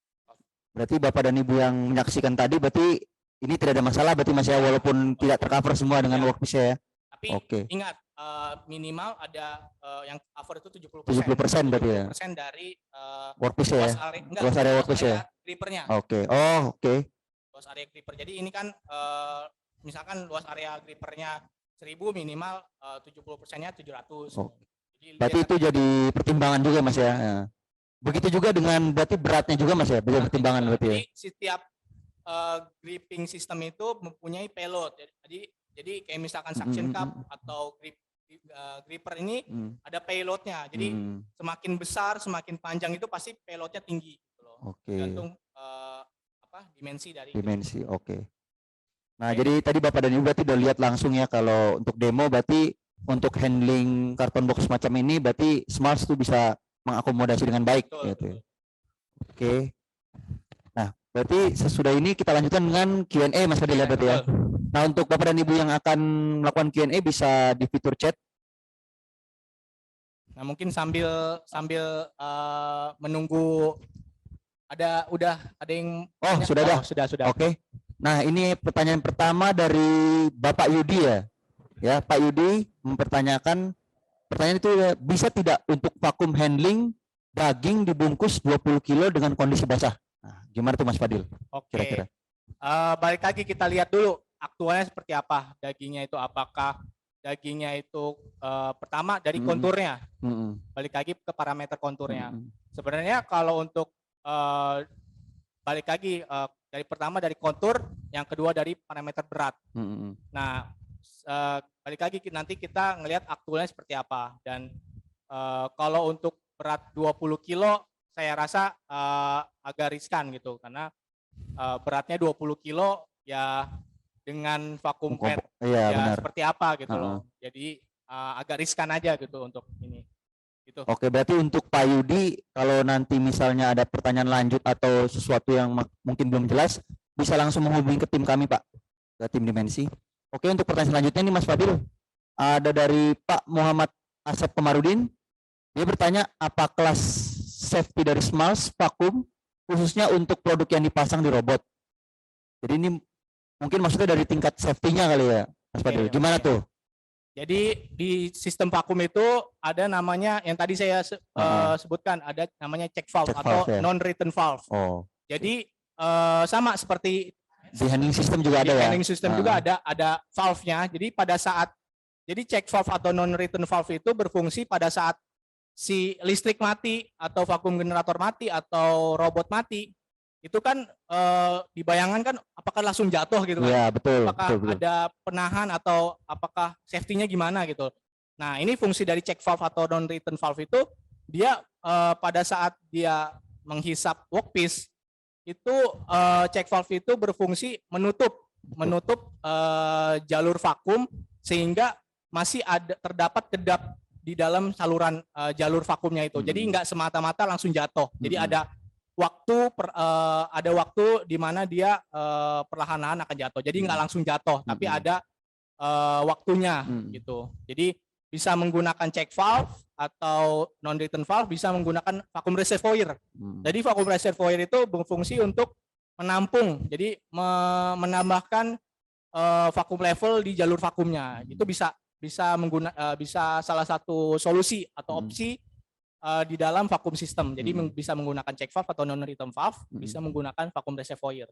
Berarti Bapak dan Ibu yang menyaksikan tadi berarti ini tidak ada masalah berarti Mas ya, walaupun tidak tercover semua dengan Ya. workpiece ya. Tapi Oke. ingat minimal ada yang cover itu 70% berarti ya. 70% dari Workpiece ya. luas area, enggak, Luas area luas workpiece area ya. grippernya. Oke. Oh, oke. Luas area gripper. Jadi ini kan misalkan luas area grippernya 1000 minimal 70%-nya 700. Oh. Jadi Berarti lihat itu jadi pertimbangan juga Mas ya. Ya. Begitu juga dengan berarti beratnya juga Mas ya, jadi beratnya pertimbangan juga. berarti ya. Jadi setiap gripping system itu mempunyai payload. Jadi kayak misalkan suction cup atau gripper ini ada payloadnya. Jadi semakin besar, semakin panjang itu pasti payloadnya tinggi gitu loh. Oke. Tergantung dimensi dari Dimensi. Oke. Nah, jadi tadi Bapak dan Ibu berarti udah lihat langsung ya kalau untuk demo berarti untuk handling karton box semacam ini berarti Smalls itu bisa mengakomodasi dengan baik gitu ya. Oke. Nah, berarti sesudah ini kita lanjutkan dengan Q&A Mas Fadil ya berarti ya. Nah, untuk Bapak dan Ibu yang akan melakukan Q&A bisa di fitur chat. Nah, mungkin sambil menunggu udah ada yang Sudah ada. Sudah. Oke. Nah, ini pertanyaan pertama dari Bapak Yudi ya. Ya, Pak Yudi mempertanyakan pertanyaan itu ya, bisa tidak untuk vakum handling daging dibungkus 20 kilo dengan kondisi basah? Nah, gimana tuh Mas Fadil? Oke. Kira-kira. Balik lagi kita lihat dulu aktualnya seperti apa dagingnya itu, apakah dagingnya itu pertama dari konturnya. Balik lagi ke parameter konturnya. Sebenarnya kalau untuk balik lagi dari pertama dari kontur, yang kedua dari parameter berat. Nah, balik lagi nanti kita ngelihat aktualnya seperti apa, dan kalau untuk berat 20 kilo saya rasa agak riskan gitu, karena beratnya 20 kilo ya dengan vakum pad ya benar. seperti apa gitu loh. Jadi agak riskan aja gitu untuk ini. Gitu. Oke, berarti untuk Pak Yudi kalau nanti misalnya ada pertanyaan lanjut atau sesuatu yang mungkin belum jelas bisa langsung menghubungi ke tim kami Pak, ke tim Dimensi. Oke, untuk pertanyaan selanjutnya nih Mas Fadil, ada dari Pak Muhammad Asep Komarudin. Dia bertanya apa kelas safety dari Smalls vakum khususnya untuk produk yang dipasang di robot. Jadi ini mungkin maksudnya dari tingkat safety-nya kali ya Mas Fadil. Gimana tuh? Jadi di sistem vakum itu ada namanya yang tadi saya sebutkan, ada namanya check valve atau ya? non-return valve. Oh. Jadi sama seperti di handling system juga ada ya. Di handling system juga ada valve-nya. Jadi pada saat check valve atau non-return valve itu berfungsi pada saat si listrik mati atau vakum generator mati atau robot mati. Itu kan dibayangkan kan apakah langsung jatuh gitu kan? Iya, betul. Apakah betul. ada penahan atau apakah safety-nya gimana gitu. Nah, ini fungsi dari check valve atau non-return valve itu dia pada saat dia menghisap workpiece itu check valve itu berfungsi menutup jalur vakum sehingga masih terdapat kedap di dalam saluran jalur vakumnya itu. Jadi nggak semata-mata langsung jatuh. Jadi ada waktu di mana dia perlahan-lahan akan jatuh. Jadi nggak langsung jatuh, tapi ada waktunya gitu. Jadi bisa menggunakan check valve atau non-return valve, bisa menggunakan vacuum reservoir. Jadi vacuum reservoir itu berfungsi untuk menampung, jadi menambahkan vacuum level di jalur vakumnya. Itu bisa salah satu solusi atau opsi di dalam vacuum system. Jadi bisa menggunakan check valve atau non-return valve, bisa menggunakan vacuum reservoir.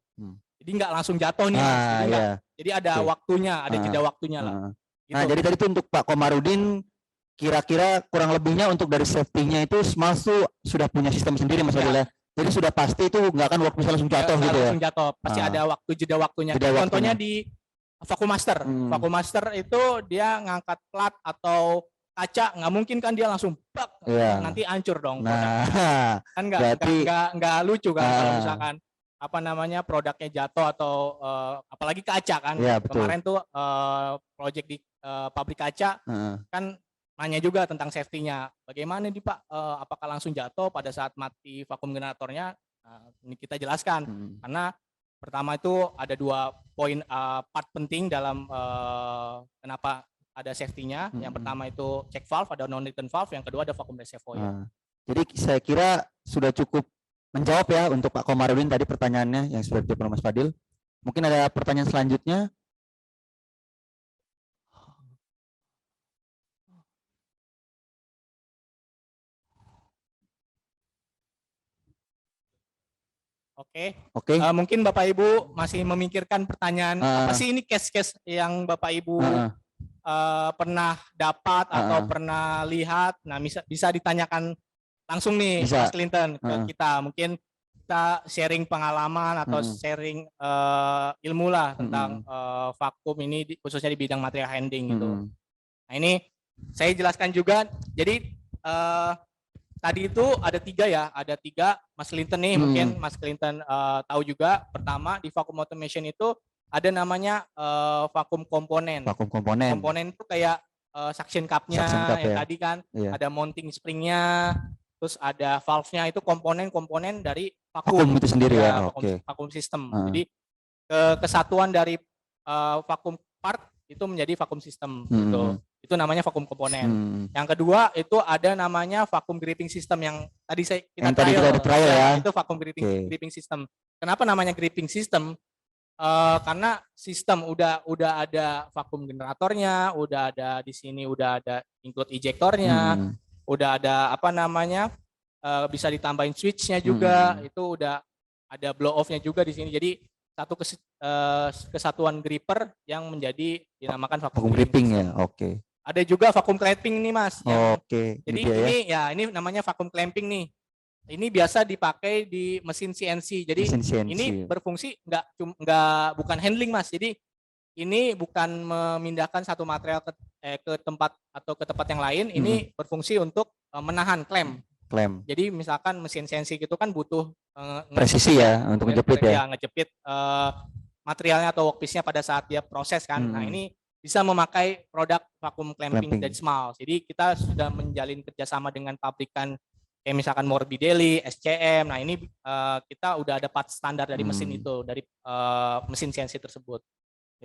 Jadi nggak langsung jatuh nih, Mas. Jadi ada waktunya, ada jeda waktunya lah. Gitu. Nah, jadi tadi itu untuk Pak Komarudin, kira-kira kurang lebihnya untuk dari safety-nya itu Smalls tuh sudah punya sistem sendiri Mas Fadil ya. Jadi sudah pasti itu nggak akan workpiece langsung jatuh gitu ya. Langsung jatuh, pasti ada jeda waktunya. Contohnya di Vacuum Master. Vacuum Master itu dia ngangkat plat atau kaca, nggak mungkin kan dia langsung bak, nanti hancur dong. Nah, kan nggak lucu kan kalau misalkan produknya jatuh atau apalagi kaca kan. Kemarin tuh project di pabrik kaca kan nanya juga tentang safety-nya. Bagaimana nih Pak? Apakah langsung jatuh pada saat mati vakum generatornya? Ini kita jelaskan karena pertama itu ada 2 poin part penting dalam kenapa ada safety-nya. Yang pertama itu check valve, ada non-return valve, yang kedua ada vacuum reservoir. Jadi saya kira sudah cukup menjawab ya untuk Pak Komarudin tadi pertanyaannya yang sudah dijawab oleh Mas Fadil. Mungkin ada pertanyaan selanjutnya. Oke. Oke. Mungkin Bapak Ibu masih memikirkan pertanyaan apa sih ini case-case yang Bapak Ibu pernah dapat atau pernah lihat. Nah, bisa ditanyakan langsung nih Bisa. Mas Clinton ke kita. Mungkin kita sharing pengalaman atau sharing ilmu lah tentang vakum ini khususnya di bidang material handling gitu. Nah, ini saya jelaskan juga. Jadi tadi itu ada tiga Mas Clinton nih, mungkin Mas Clinton tahu juga. Pertama, di vacuum automation itu ada namanya vakum komponen. Vakum komponen. Komponen itu kayak suction cup-nya ya. tadi kan, Iya. ada mounting spring-nya, terus ada valve-nya, itu komponen-komponen dari Vakum vakum itu sendiri ya. vakum system. Jadi kesatuan dari vakum part itu menjadi vakum system gitu. Itu namanya vakum komponen. Yang kedua itu ada namanya vakum gripping system yang tadi kita trial ya. Itu vakum gripping system. Kenapa namanya gripping system? Karena sistem udah ada vakum generatornya, udah ada di sini udah ada include ejectornya, udah ada apa namanya bisa ditambahin switchnya juga, itu udah ada blow off-nya juga di sini. Jadi satu kesatuan gripper yang menjadi dinamakan vakum gripping ya. Oke. Ada juga vakum clamping nih Mas. Oke. Jadi ini namanya vakum clamping nih. Ini biasa dipakai di mesin CNC. Jadi ini berfungsi bukan handling Mas. Jadi ini bukan memindahkan satu material ke tempat atau ke tempat yang lain. Ini berfungsi untuk menahan klem. Jadi misalkan mesin CNC gitu kan butuh presisi ya untuk ngejepit ya. Ngejepit materialnya atau workpiece-nya pada saat dia proses kan. Nah, ini bisa memakai produk vacuum clamping dari Smalls. Jadi kita sudah menjalin kerjasama dengan pabrikan kayak misalkan Morbidelli, SCM. Nah, ini kita udah ada part standar dari mesin itu, dari mesin CNC tersebut.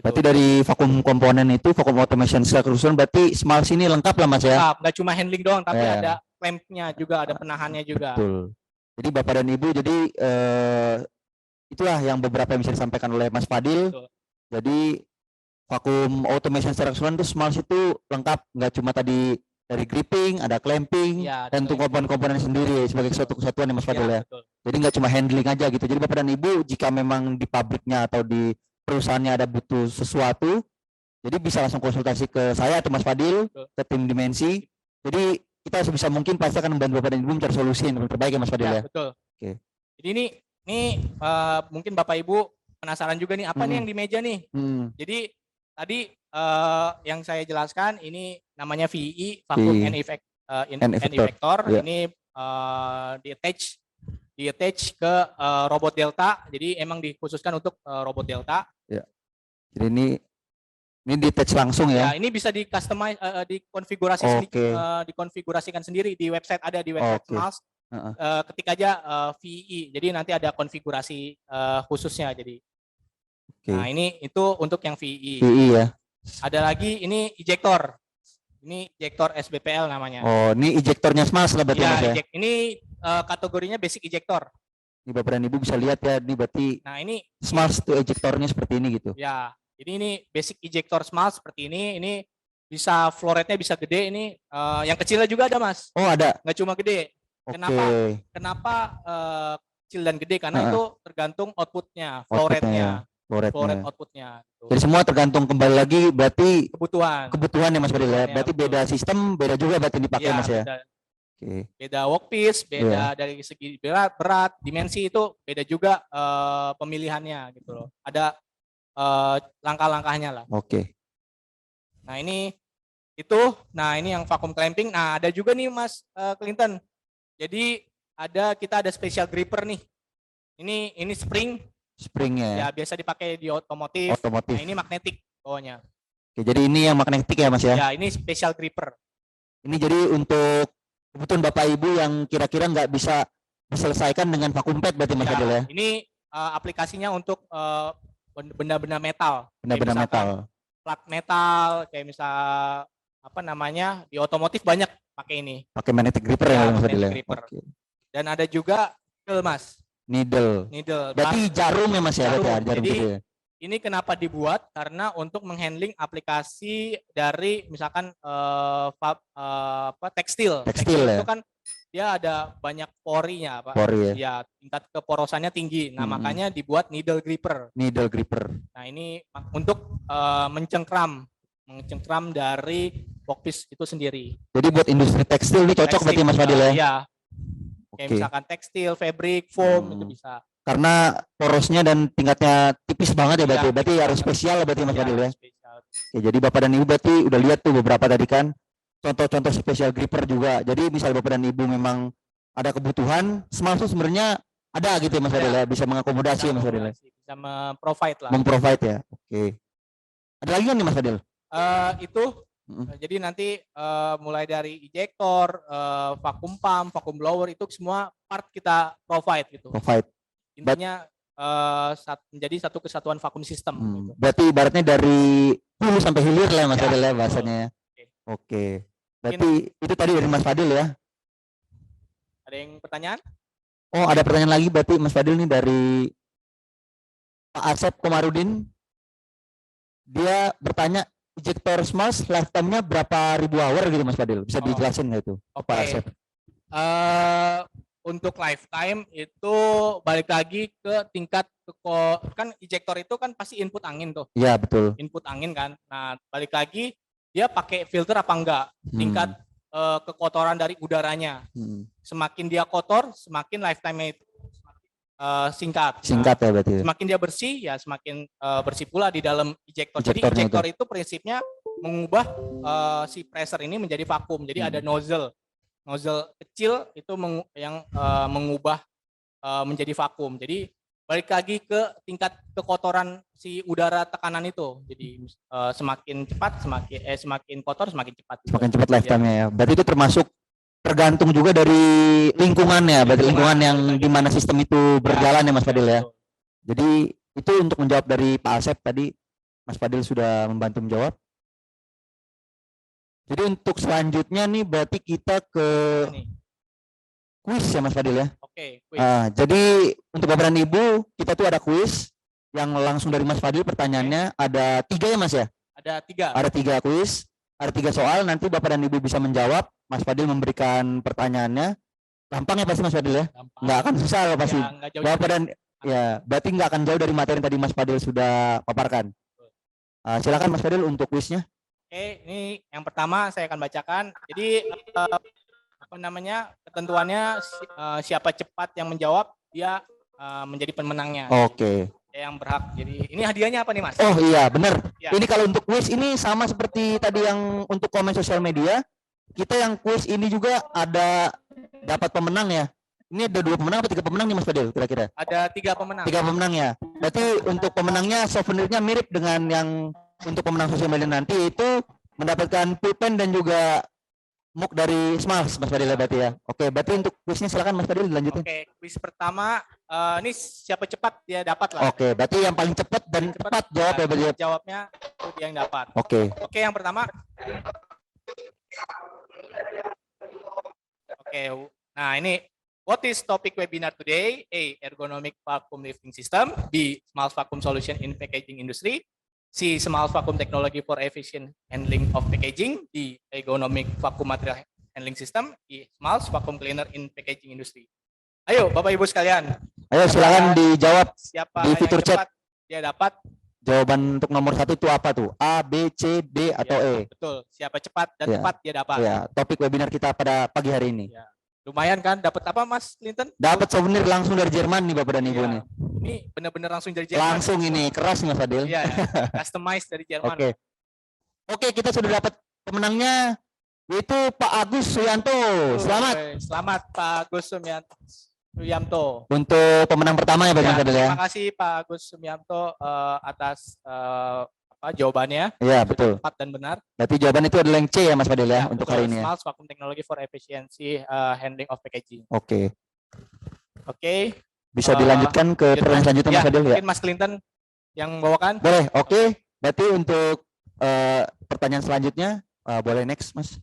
Berarti dari vakum komponen itu, vakum automation secara keseluruhan, berarti Smalls ini lengkap lah Mas ya? Lengkap, nggak cuma handling doang, tapi ada clamp-nya juga, ada penahannya juga. Betul. Jadi Bapak dan Ibu, jadi itulah yang beberapa yang bisa disampaikan oleh Mas Fadil. Betul. Jadi vakum automation secara keseluruhan itu Smalls itu lengkap, nggak cuma tadi dari gripping, ada clamping, dan untuk komponen-komponen sendiri sebagai suatu kesatuan ya Mas Fadil ya. Betul. Jadi nggak cuma handling aja gitu. Jadi Bapak dan Ibu jika memang di pabriknya atau di perusahaannya ada butuh sesuatu, jadi bisa langsung konsultasi ke saya atau Mas Fadil, ke tim Dimensi. Jadi kita sebisa mungkin pasti akan membantu Bapak dan Ibu mencari solusi yang terbaik ya Mas Fadil ya. Betul. Oke. Jadi ini mungkin Bapak Ibu penasaran juga nih apa nih yang di meja nih. Jadi tadi yang saya jelaskan ini namanya VE, vacuum and effector. Ini di attach ke robot Delta. Jadi emang dikhususkan untuk robot Delta. Ya. Jadi ini di attach langsung ya. Ya, ini bisa di customize, dikonfigurasikan sendiri di website, ada di website Smalls. Ketik aja VE. Jadi nanti ada konfigurasi khususnya. Jadi nah ini itu untuk yang VE. VE ya. Ada lagi ini ejector. Ini ejector SBPL namanya. Oh, ini ejectornya Smalls lah berarti Mas ya. Ini kategorinya basic ejector. Ini Bapak dan Ibu bisa lihat ya, ini berarti ini Smalls itu ejectornya seperti ini gitu. Ya, jadi ini basic ejector Smalls seperti ini. Ini bisa flow rate-nya bisa gede ini. Yang kecilnya juga ada Mas. Oh ada. Nggak cuma gede. Kenapa kecil dan gede? Karena itu tergantung outputnya, flow rate-nya. Flow rate outputnya. Jadi semua tergantung kembali lagi berarti kebutuhan ya Mas Fadil ya. Berarti beda sistem, beda juga berarti dipakai Mas ya. Beda workpiece, beda dari segi berat, dimensi itu beda juga pemilihannya gitu loh. Ada langkah-langkahnya lah. Nah ini yang vacuum clamping. Nah ada juga nih Mas Clinton. Jadi kita ada special gripper nih. Ini springnya ya, biasa dipakai di otomotif. Nah, ini magnetik bawahnya. Jadi ini yang magnetik ya Mas ya? Ya, ini special gripper. Ini jadi untuk kebutuhan Bapak Ibu yang kira-kira nggak bisa diselesaikan dengan vacuum pad berarti Mas Fadil ya? Ini aplikasinya untuk benda-benda metal. Benda-benda metal. Plat metal, kayak misal di otomotif banyak pakai ini. Pakai magnetic gripper ya Mas Fadil ya? Dan ada juga Needle, Mas. Needle. Needle. Berarti jarum ya Mas ya, berarti ya, Jarum. jarum Jadi, gitu ya. ini kenapa dibuat? Karena untuk menghandling aplikasi dari misalkan tekstil. Tekstil ya. Itu kan dia ada banyak porinya, Pak. Pori ya. Ya, tingkat keporosannya tinggi. Nah, Hmm. makanya dibuat needle gripper. Needle gripper. Nah, ini untuk mencengkram dari workpiece itu sendiri. Jadi buat industri tekstil ini cocok berarti Mas Fadil ya. Iya. Kayak Oke. misalkan tekstil, fabric, foam itu bisa. Karena porosnya dan tingkatnya tipis banget ya berarti. Iya, Berarti tipis harus banget. spesial berarti Mas Ya, Fadil ya. spesial. Oke, jadi Bapak dan Ibu berarti udah lihat tuh beberapa tadi kan contoh-contoh spesial gripper juga. Jadi misal Bapak dan Ibu memang ada kebutuhan, Smalls itu sebenarnya ada gitu ya Mas Fadil ya, bisa mengakomodasi ya Mas Fadil ya. Bisa memprovide lah. Memprovide ya. Oke. Ada lagi kan nih Mas Fadil? Itu Mm. jadi nanti mulai dari ejector, vacuum pump, vacuum blower itu semua part kita provide gitu. Provide. Intinya menjadi satu kesatuan vacuum system. Gitu. Berarti ibaratnya dari hulu sampai hilir lah Mas Ya, Fadil ya betul. bahasanya. Oke. Oke. Berarti itu tadi dari Mas Fadil ya. Ada yang pertanyaan? Oh, ada pertanyaan lagi berarti Mas Fadil nih dari Pak Asep Komarudin. Dia bertanya ejector Smalls lifetime-nya berapa ribu hour gitu Mas Fadil? Bisa Oh. dijelasin nggak itu? Oke. Pak Asep. Untuk lifetime itu balik lagi ke tingkat kan ejector itu kan pasti input angin tuh. Iya, betul. Input angin kan. Nah, balik lagi dia pakai filter apa enggak? Tingkat kekotoran dari udaranya. Semakin dia kotor, semakin lifetime-nya itu singkat. Singkat ya berarti. Semakin dia bersih, ya semakin bersih pula di dalam ejector. Jadi Ejectornya ejector itu prinsipnya mengubah si pressure ini menjadi vakum. Jadi ada nozzle kecil itu yang mengubah menjadi vakum. Jadi balik lagi ke tingkat kekotoran si udara tekanan itu. Jadi semakin cepat, semakin kotor, semakin cepat. Semakin cepat lifetime-nya ya. Berarti itu termasuk tergantung juga dari lingkungannya, berarti lingkungan yang di mana sistem itu berjalan ya Mas Fadil ya. Jadi itu untuk menjawab dari Pak Asep tadi, Mas Fadil sudah membantu menjawab. Jadi untuk selanjutnya nih berarti kita ke kuis ya Mas Fadil ya. Oke, kuis. Jadi untuk Bapak dan Ibu kita tuh ada kuis yang langsung dari Mas Fadil, pertanyaannya ada 3 ya Mas ya? Ada 3. Ada 3 kuis, ada 3 soal, nanti Bapak dan Ibu bisa menjawab, Mas Fadil memberikan pertanyaannya. Gampang ya pasti Mas Fadil ya? Gampang. Nggak akan susah loh pasti. Ya, nggak jauh Bapak dan ya berarti nggak akan jauh dari materi yang tadi Mas Fadil sudah paparkan. Silakan Mas Fadil untuk kuisnya. Oke, ini yang pertama saya akan bacakan. Jadi ketentuannya siapa cepat yang menjawab dia menjadi pemenangnya. Oke. Yang berhak. Jadi ini hadiahnya apa nih Mas? Oh iya benar. Ya. Ini kalau untuk kuis ini sama seperti tadi yang untuk komen sosial media. Kita yang kuis ini juga ada dapat pemenang ya. Ini ada 2 pemenang atau 3 pemenang nih Mas Fadil kira-kira? Ada 3 pemenang. 3 pemenang ya. Berarti untuk pemenangnya souvenirnya mirip dengan yang untuk pemenang sosial media nanti, itu mendapatkan pulpen dan juga mug dari Smalls Mas Fadil ya berarti ya. Oke, berarti untuk kuisnya silakan Mas Fadil dilanjutin. Oke, kuis pertama ini siapa cepat dia dapat lah. Oke, berarti yang paling cepat dan tepat jawab ya berarti. Jawabnya itu dia yang dapat. Oke. Oke, yang pertama. Oke, nah ini what is topic webinar today? A. Ergonomic vacuum lifting system. B. Smalls vacuum solution in packaging industry. C. Smalls vacuum technology for efficient handling of packaging. D. Ergonomic vacuum material handling system. E. Smalls vacuum cleaner in packaging industry. Ayo Bapak Ibu sekalian. Ayo silakan dijawab Siapa di yang fitur chat. cepat dia dapat. Jawaban untuk nomor 1 itu apa tuh? A, B, C, D atau Ya, E? betul. Siapa cepat dan Ya. tepat dia dapat. Ya, topik webinar kita pada pagi hari ini. Ya. Lumayan kan? Dapat apa Mas Clinton? Dapat souvenir langsung dari Jerman nih Bapak dan Ibu Iya. nih. Ini benar-benar langsung dari Jerman. Langsung ini keras nih Mas Fadil. Iya, customize dari Jerman. Oke. Oke, kita sudah dapat pemenangnya yaitu Pak Agus Suyanto. Selamat Selamat Pak Agus Sumianto. untuk pemenang pertama ya Pak Ya, Fadil ya. terima kasih Pak Agus Sumianto atas jawabannya. Iya, betul. Tepat dan benar. Berarti jawaban itu adalah yang C ya Mas Fadil ya untuk betul. hari ini ya. Smalls Vacuum Technology for Efficiency Handling of Packaging. Oke. Oke. Bisa dilanjutkan ke pertanyaan selanjutnya Ya, Mas Fadil ya. mungkin Mas Clinton yang membawakan. Boleh. Oke. Berarti untuk pertanyaan selanjutnya boleh next Mas.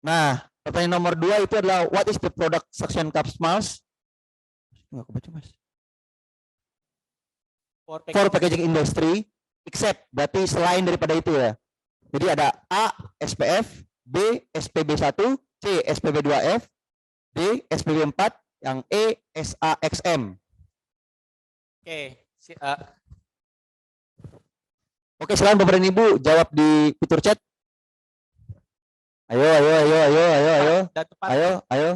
Nah, pertanyaan nomor 2 itu adalah what is the product suction cup Smalls Nggak kebaca Mas. For For packaging industry, except berarti selain daripada itu ya. Jadi ada A SPF, B SPB1, C SPB2F, D SPB4, yang E SAXM. Oke, Oke, silakan Bapak dan Ibu jawab di fitur chat. Ayo. dan tepat. Ayo. Ayo.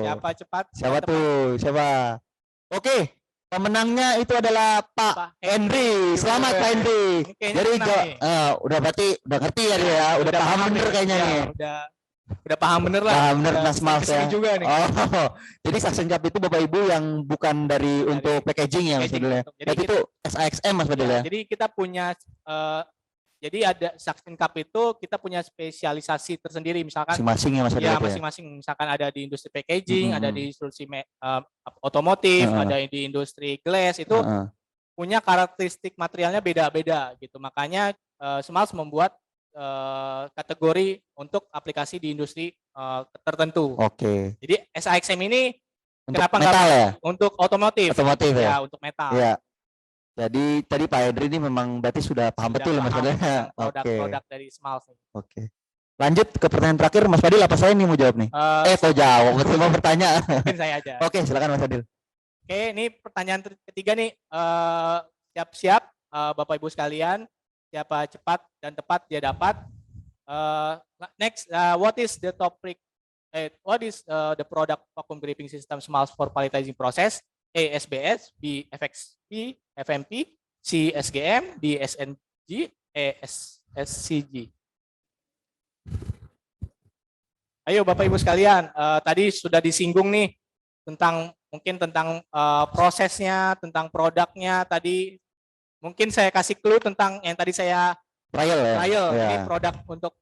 Siapa cepat? Siapa dan tepat? tuh? Siapa? Oke, pemenangnya itu adalah Pak Pak Henry. Selamat Pak Henry. Ini kayaknya Jadi menang nih. udah berarti udah ngerti ya dia ya, udah paham bener kayaknya ya, nih. Udah paham bener lah. Paham bener Udah Mas Mals kesini ya. juga nih. Oh, jadi Suction Cup itu Bapak Ibu yang bukan dari untuk packaging ya Mas packaging. Fadil ya. Jadi Berarti itu SAXM Mas Fadil ya. Jadi kita punya jadi ada Suction Cup itu kita punya spesialisasi tersendiri, misalkan Masing-masing ya Mas Fadil ya itu ya. masing-masing, misalkan ada di industri packaging, ada Mm-mm. di industri otomotif, Heeh. ada di industri glass, itu Heeh. punya karakteristik materialnya beda-beda gitu. Makanya Smalls membuat kategori untuk aplikasi di industri tertentu. Oke. Jadi SAXM ini Untuk kenapa metal ya? untuk otomotif? Otomotif ya? Ya, untuk metal. Iya. Jadi tadi Pak Henry ini memang berarti sudah paham betul Mas Fadil. tentang Oke. produk-produk dari Smalls. Oke. Lanjut ke pertanyaan terakhir Mas Fadil, apa saya nih mau jawab nih? Kau jawab, betul mau bertanya. Mungkin saya aja. Oke, silakan Mas Fadil. Oke, ini pertanyaan ketiga nih. Siap-siap Bapak Ibu sekalian, siapa cepat dan tepat dia dapat. Next, what is the topic? What is the product vacuum gripping system Smalls for palletizing process? A SBS, B FXP, FMP, C SGM, D SNG, E SCG. Ayo Bapak Ibu sekalian, tadi sudah disinggung nih tentang mungkin tentang prosesnya, tentang produknya. Tadi mungkin saya kasih clue tentang yang tadi saya Trial ya. trial. Ya. Ini produk untuk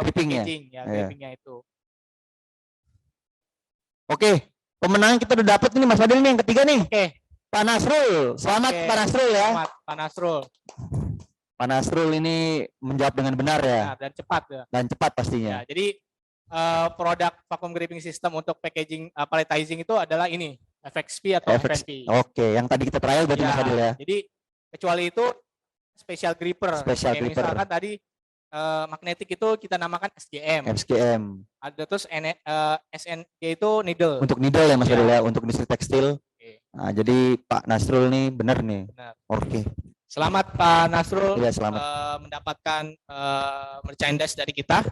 Gripping ya? packaging ya, Ya. grippingnya itu. Oke, pemenang kita udah dapet ini Mas Fadil nih yang ketiga nih. Oke, Pak Nasrul. Selamat Oke. Pak Nasrul ya. selamat Pak Nasrul. Pak Nasrul ini menjawab dengan benar ya. Nah, dan cepat ya. Dan cepat Ya, pastinya. jadi produk vacuum gripping system untuk packaging palletizing itu adalah ini, FXP atau FNP. Oke, yang tadi kita trial berarti Mas Fadil ya. Jadi kecuali itu special gripper. Special Kayak gripper. Misalkan tadi magnetic itu kita namakan SGM. FSGM. Ada terus SNG itu needle. Untuk needle ya Mas Ya. Fadil ya, untuk industri tekstil. Oke, Nah, jadi Pak Nasrul nih benar nih. benar. Oke. Selamat Pak Nasrul Iya, selamat. mendapatkan merchandise dari kita.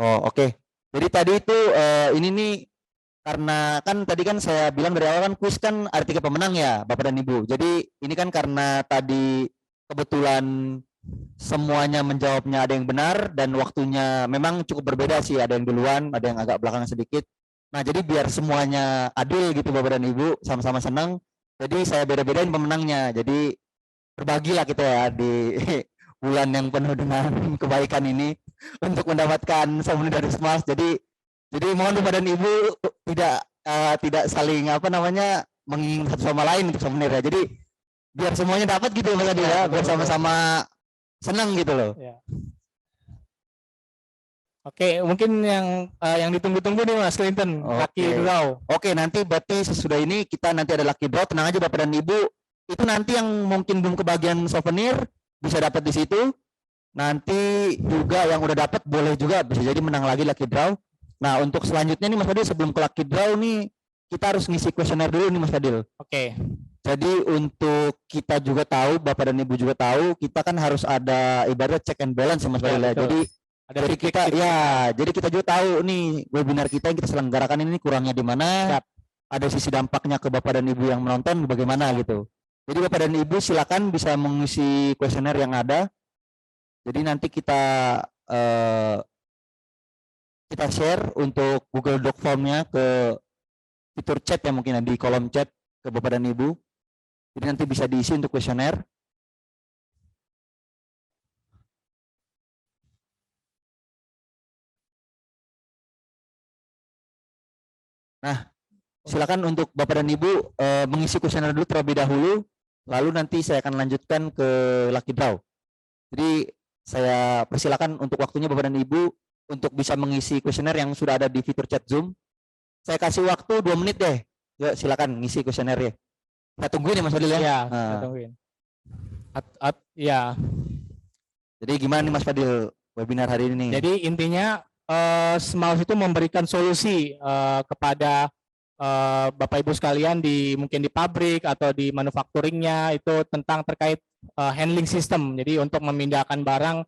Oh, oke. Jadi tadi itu ini nih karena kan tadi kan saya bilang dari awal kan kuis kan ada 3 pemenang ya, Bapak dan Ibu. Jadi ini kan karena tadi kebetulan semuanya menjawabnya ada yang benar dan waktunya memang cukup berbeda sih, ada yang duluan, ada yang agak belakangan sedikit. Nah, jadi biar semuanya adil gitu Bapak dan Ibu, sama-sama senang. Jadi saya beda-bedain pemenangnya. Jadi berbagilah kita ya di bulan yang penuh dengan kebaikan ini untuk mendapatkan souvenir dari Smalls. Jadi mohon Bapak dan Ibu tidak saling mengingat satu sama lain untuk souvenir ya. Jadi biar semuanya dapat gitu Mas Adi ya, biar sama-sama senang gitu loh. Ya. Oke, mungkin yang ditunggu-tunggu nih Mas Clinton, lucky Oke. draw. Oke, nanti berarti sesudah ini kita nanti ada lucky draw. Tenang aja Bapak dan Ibu, itu nanti yang mungkin belum kebagian souvenir bisa dapat di situ. Nanti juga yang udah dapat boleh juga bisa jadi menang lagi lucky draw. Nah, untuk selanjutnya nih Mas Fadil, sebelum ke lucky draw nih kita harus ngisi kuesioner dulu nih Mas Fadil. Oke. Jadi untuk kita juga tahu, Bapak dan Ibu juga tahu, kita kan harus ada ibarat check and balance ya Mas Fadil. betul. Jadi Ada jadi kita jadi kita juga tahu nih webinar kita yang kita selenggarakan ini kurangnya di mana. Siap. Ada sisi dampaknya ke Bapak dan Ibu yang menonton bagaimana gitu. Jadi Bapak dan Ibu silakan bisa mengisi kuesioner yang ada. Jadi nanti kita share untuk Google Doc formnya ke fitur chat ya mungkin di kolom chat ke Bapak dan Ibu. Jadi nanti bisa diisi untuk kuesioner. Nah, silakan untuk Bapak dan Ibu mengisi kuesioner dulu terlebih dahulu, lalu nanti saya akan lanjutkan ke lucky draw. Jadi saya persilakan untuk waktunya Bapak dan Ibu untuk bisa mengisi kuesioner yang sudah ada di fitur chat Zoom. Saya kasih waktu 2 menit deh. Yuk silakan ngisi kuesioner ya. Kita tungguin ya Mas Fadil ya. Ya, Nah, kita tungguin. Ya, jadi gimana nih Mas Fadil webinar hari ini? jadi intinya Smiles itu memberikan solusi kepada Bapak Ibu sekalian mungkin di pabrik atau di manufacturingnya itu tentang terkait handling system. Jadi untuk memindahkan barang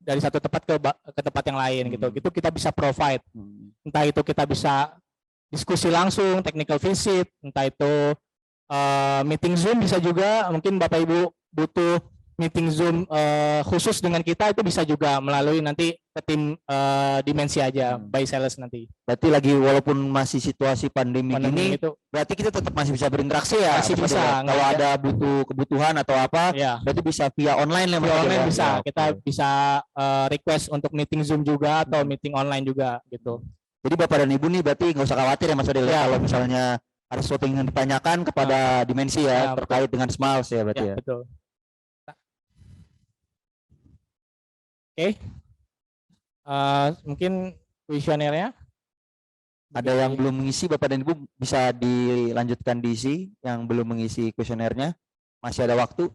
dari satu tempat ke tempat yang lain gitu. Itu kita bisa provide. Entah itu kita bisa diskusi langsung, technical visit, entah itu meeting Zoom bisa juga. Mungkin Bapak Ibu butuh meeting Zoom khusus dengan kita, itu bisa juga melalui nanti ke tim Dimensi aja by sales nanti. Berarti lagi walaupun masih situasi pandemi ini, itu berarti kita tetap masih bisa berinteraksi ya. Masih Mas bisa, Fadil? Kalau nggak ada butuh kebutuhan atau apa, ya. berarti bisa via online ya Mas Via Fadil online ya? bisa, Ya, kita oke. bisa request untuk meeting Zoom juga atau meeting online juga gitu. Jadi Bapak dan Ibu nih berarti nggak usah khawatir ya Mas Fadil ya, Ya. kalau misalnya ada sesuatu yang ingin ditanyakan kepada Dimensi ya, Ya, terkait dengan Smiles ya berarti ya. Betul. Oke. Mungkin kuesionernya Ada yang belum mengisi Bapak dan Ibu bisa dilanjutkan diisi, yang belum mengisi kuesionernya masih ada waktu.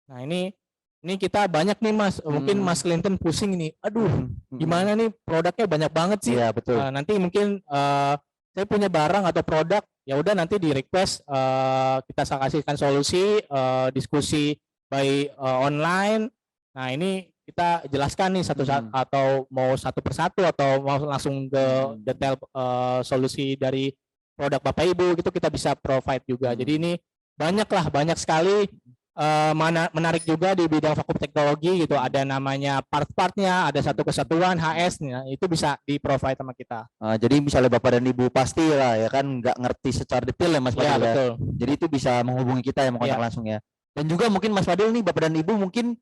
Nah, ini kita banyak nih Mas. Mungkin Mas Clinton pusing nih. Aduh, gimana nih produknya banyak banget sih. Iya betul. Nanti mungkin saya punya barang atau produk, ya udah nanti di request kita kasihkan solusi, diskusi by online. Nah, ini kita jelaskan nih satu-satu atau mau satu persatu atau mau langsung ke detail solusi dari produk Bapak Ibu gitu, kita bisa provide juga. Jadi ini banyak sekali menarik juga di bidang vakum teknologi gitu. Ada namanya part-partnya, ada satu kesatuan HS, itu bisa di provide sama kita. Jadi misalnya Bapak dan Ibu pasti lah ya kan nggak ngerti secara detail ya Mas Fadil Ya, ya. betul. Jadi itu bisa menghubungi kita yang mau kontak Ya. langsung ya. Dan juga mungkin Mas Fadil nih Bapak dan Ibu mungkin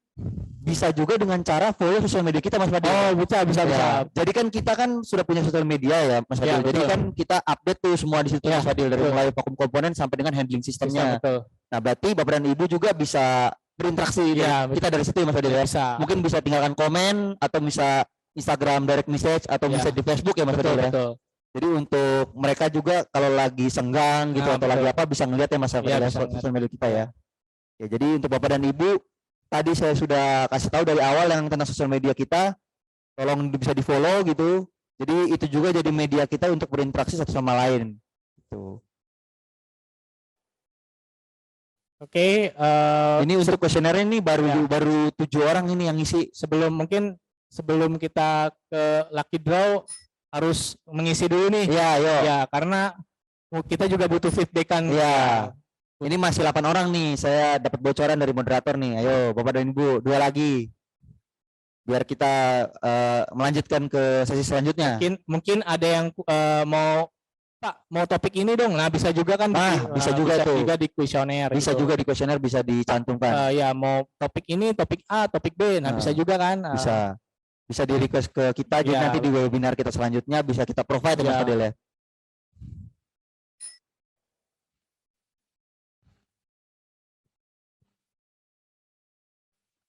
bisa juga dengan cara follow sosial media kita Mas Fadil. Oh, bisa. Ya, jadi kan kita kan sudah punya sosial media ya Mas Fadil. Ya, Jadi betul. kan kita update tuh semua di situ Ya, Mas Fadil, dari betul. mulai vakum komponen sampai dengan handling sistemnya. Betul. Nah, berarti Bapak dan Ibu juga bisa berinteraksi Ya, kita dari situ ya Mas Fadil ya. Bisa. Mungkin bisa tinggalkan komen atau bisa Instagram direct message atau Ya. bisa di Facebook ya Mas Betul, Fadil ya. betul. Jadi untuk mereka juga kalau lagi senggang gitu Nah, atau lagi betul. apa bisa ngeliat ya Mas Fadil Ya, ya, bisa sosial media kita ya. Ya, jadi untuk Bapak dan Ibu tadi saya sudah kasih tahu dari awal yang tentang sosial media kita, tolong bisa di follow gitu. Jadi itu juga jadi media kita untuk berinteraksi satu sama lain. Gitu. Oke, Ini untuk kuesioner ini baru Ya. baru 7 orang ini yang ngisi. sebelum kita ke lucky draw harus mengisi dulu nih. Iya, yo. Ya, karena kita juga butuh feedback kan. Iya. Ini masih 8 orang nih. Saya dapat bocoran dari moderator nih. Ayo Bapak dan Ibu, 2 lagi. Biar kita melanjutkan ke sesi selanjutnya. Mungkin ada yang mau Pak, mau topik ini dong. Nah, bisa juga kan Bisa juga tuh. juga di kuesioner. Bisa gitu. juga di kuesioner bisa dicantumkan. Ya, mau topik ini, topik A, topik B. Nah, bisa juga kan. Bisa di request ke kita, jadi Ya. nanti di webinar kita selanjutnya bisa kita provide ya Mas Ya. Fadil ya.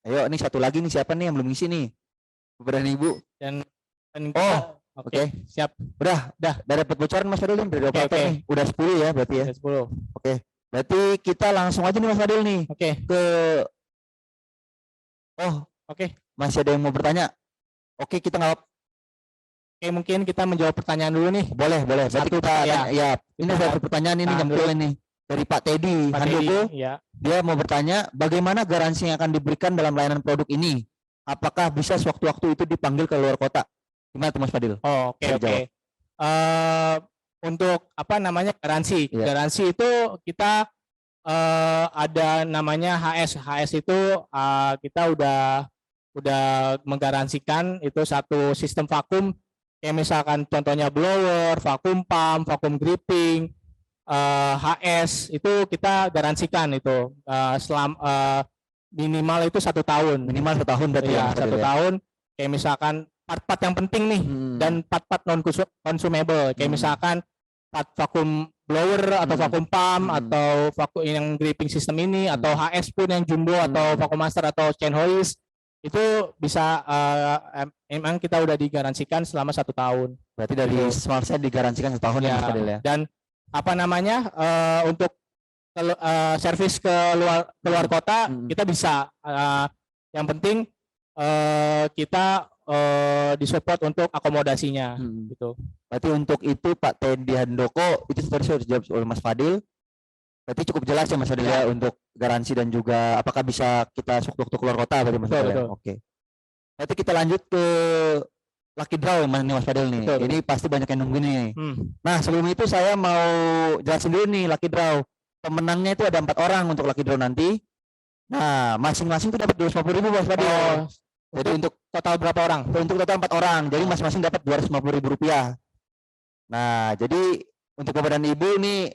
Ayo, ini satu lagi nih, siapa nih yang belum ngisi nih? Bapak dan Ibu. Dan Oke. Siap. Udah dapat bocoran Mas Fadil nih dari Oke, operator oke. nih. Udah 10 ya berarti ya. 10. Berarti kita langsung aja nih Mas Fadil nih Oke. ke Oke. masih ada yang mau bertanya. Oke, kita nggak Oke, mungkin kita menjawab pertanyaan dulu nih. boleh. Berarti Satu kita pertanyaan. ya, ini Kita ada jawab. pertanyaan ini Tahan nyempil nih dari Pak Teddy Pak Handoko. Teddy, ya. Dia mau bertanya, bagaimana garansi yang akan diberikan dalam layanan produk ini? Apakah bisa sewaktu-waktu itu dipanggil ke luar kota? Gimana tuh Mas Fadil? Oh, oke, Bisa oke. Untuk apa namanya garansi? Iya. Garansi itu kita ada namanya HS. HS itu kita udah menggaransikan itu satu sistem vakum. Kayak misalkan contohnya blower, vakum pump, vakum gripping, HS itu kita garansikan itu minimal itu 1 tahun. Minimal 1 tahun berarti Ya, Mas Fadil 1 ya? tahun. Kayak misalkan part-part yang penting nih dan part-part non consumable. Kayak misalkan part vakum blower atau vacuum pump Hmm. atau vacuum yang gripping system ini atau HS pun yang jumbo atau vacuum master atau chain hoist itu bisa emang kita udah digaransikan selama 1 tahun. Berarti dari Gitu. Smart Set digaransikan 1 tahun ya, Mas Fadil ya. Dan apa namanya untuk servis keluar kota kita bisa. Yang penting kita disupport untuk akomodasinya gitu. Berarti untuk itu Pak Teddy Handoko itu tadi sudah dijawab oleh Mas Fadil. Berarti cukup jelas ya Mas Fadil ya untuk garansi dan juga apakah bisa kita sewaktu keluar kota berarti Mas Betul, Fadil ya? betul. Oke. Nanti kita lanjut ke lucky draw Mas Fadil nih. Betul, Ini pasti banyak yang nungguin nih. Nah, sebelum itu saya mau jelasin dulu nih lucky draw. Pemenangnya itu ada 4 orang untuk lucky draw nanti. Nah, masing-masing itu dapat 250.000 Mas Fadil. Oh, Jadi untuk total berapa orang? untuk total 4 orang. Jadi masing-masing dapat 250.000 rupiah. Nah, jadi untuk Bapak dan Ibu nih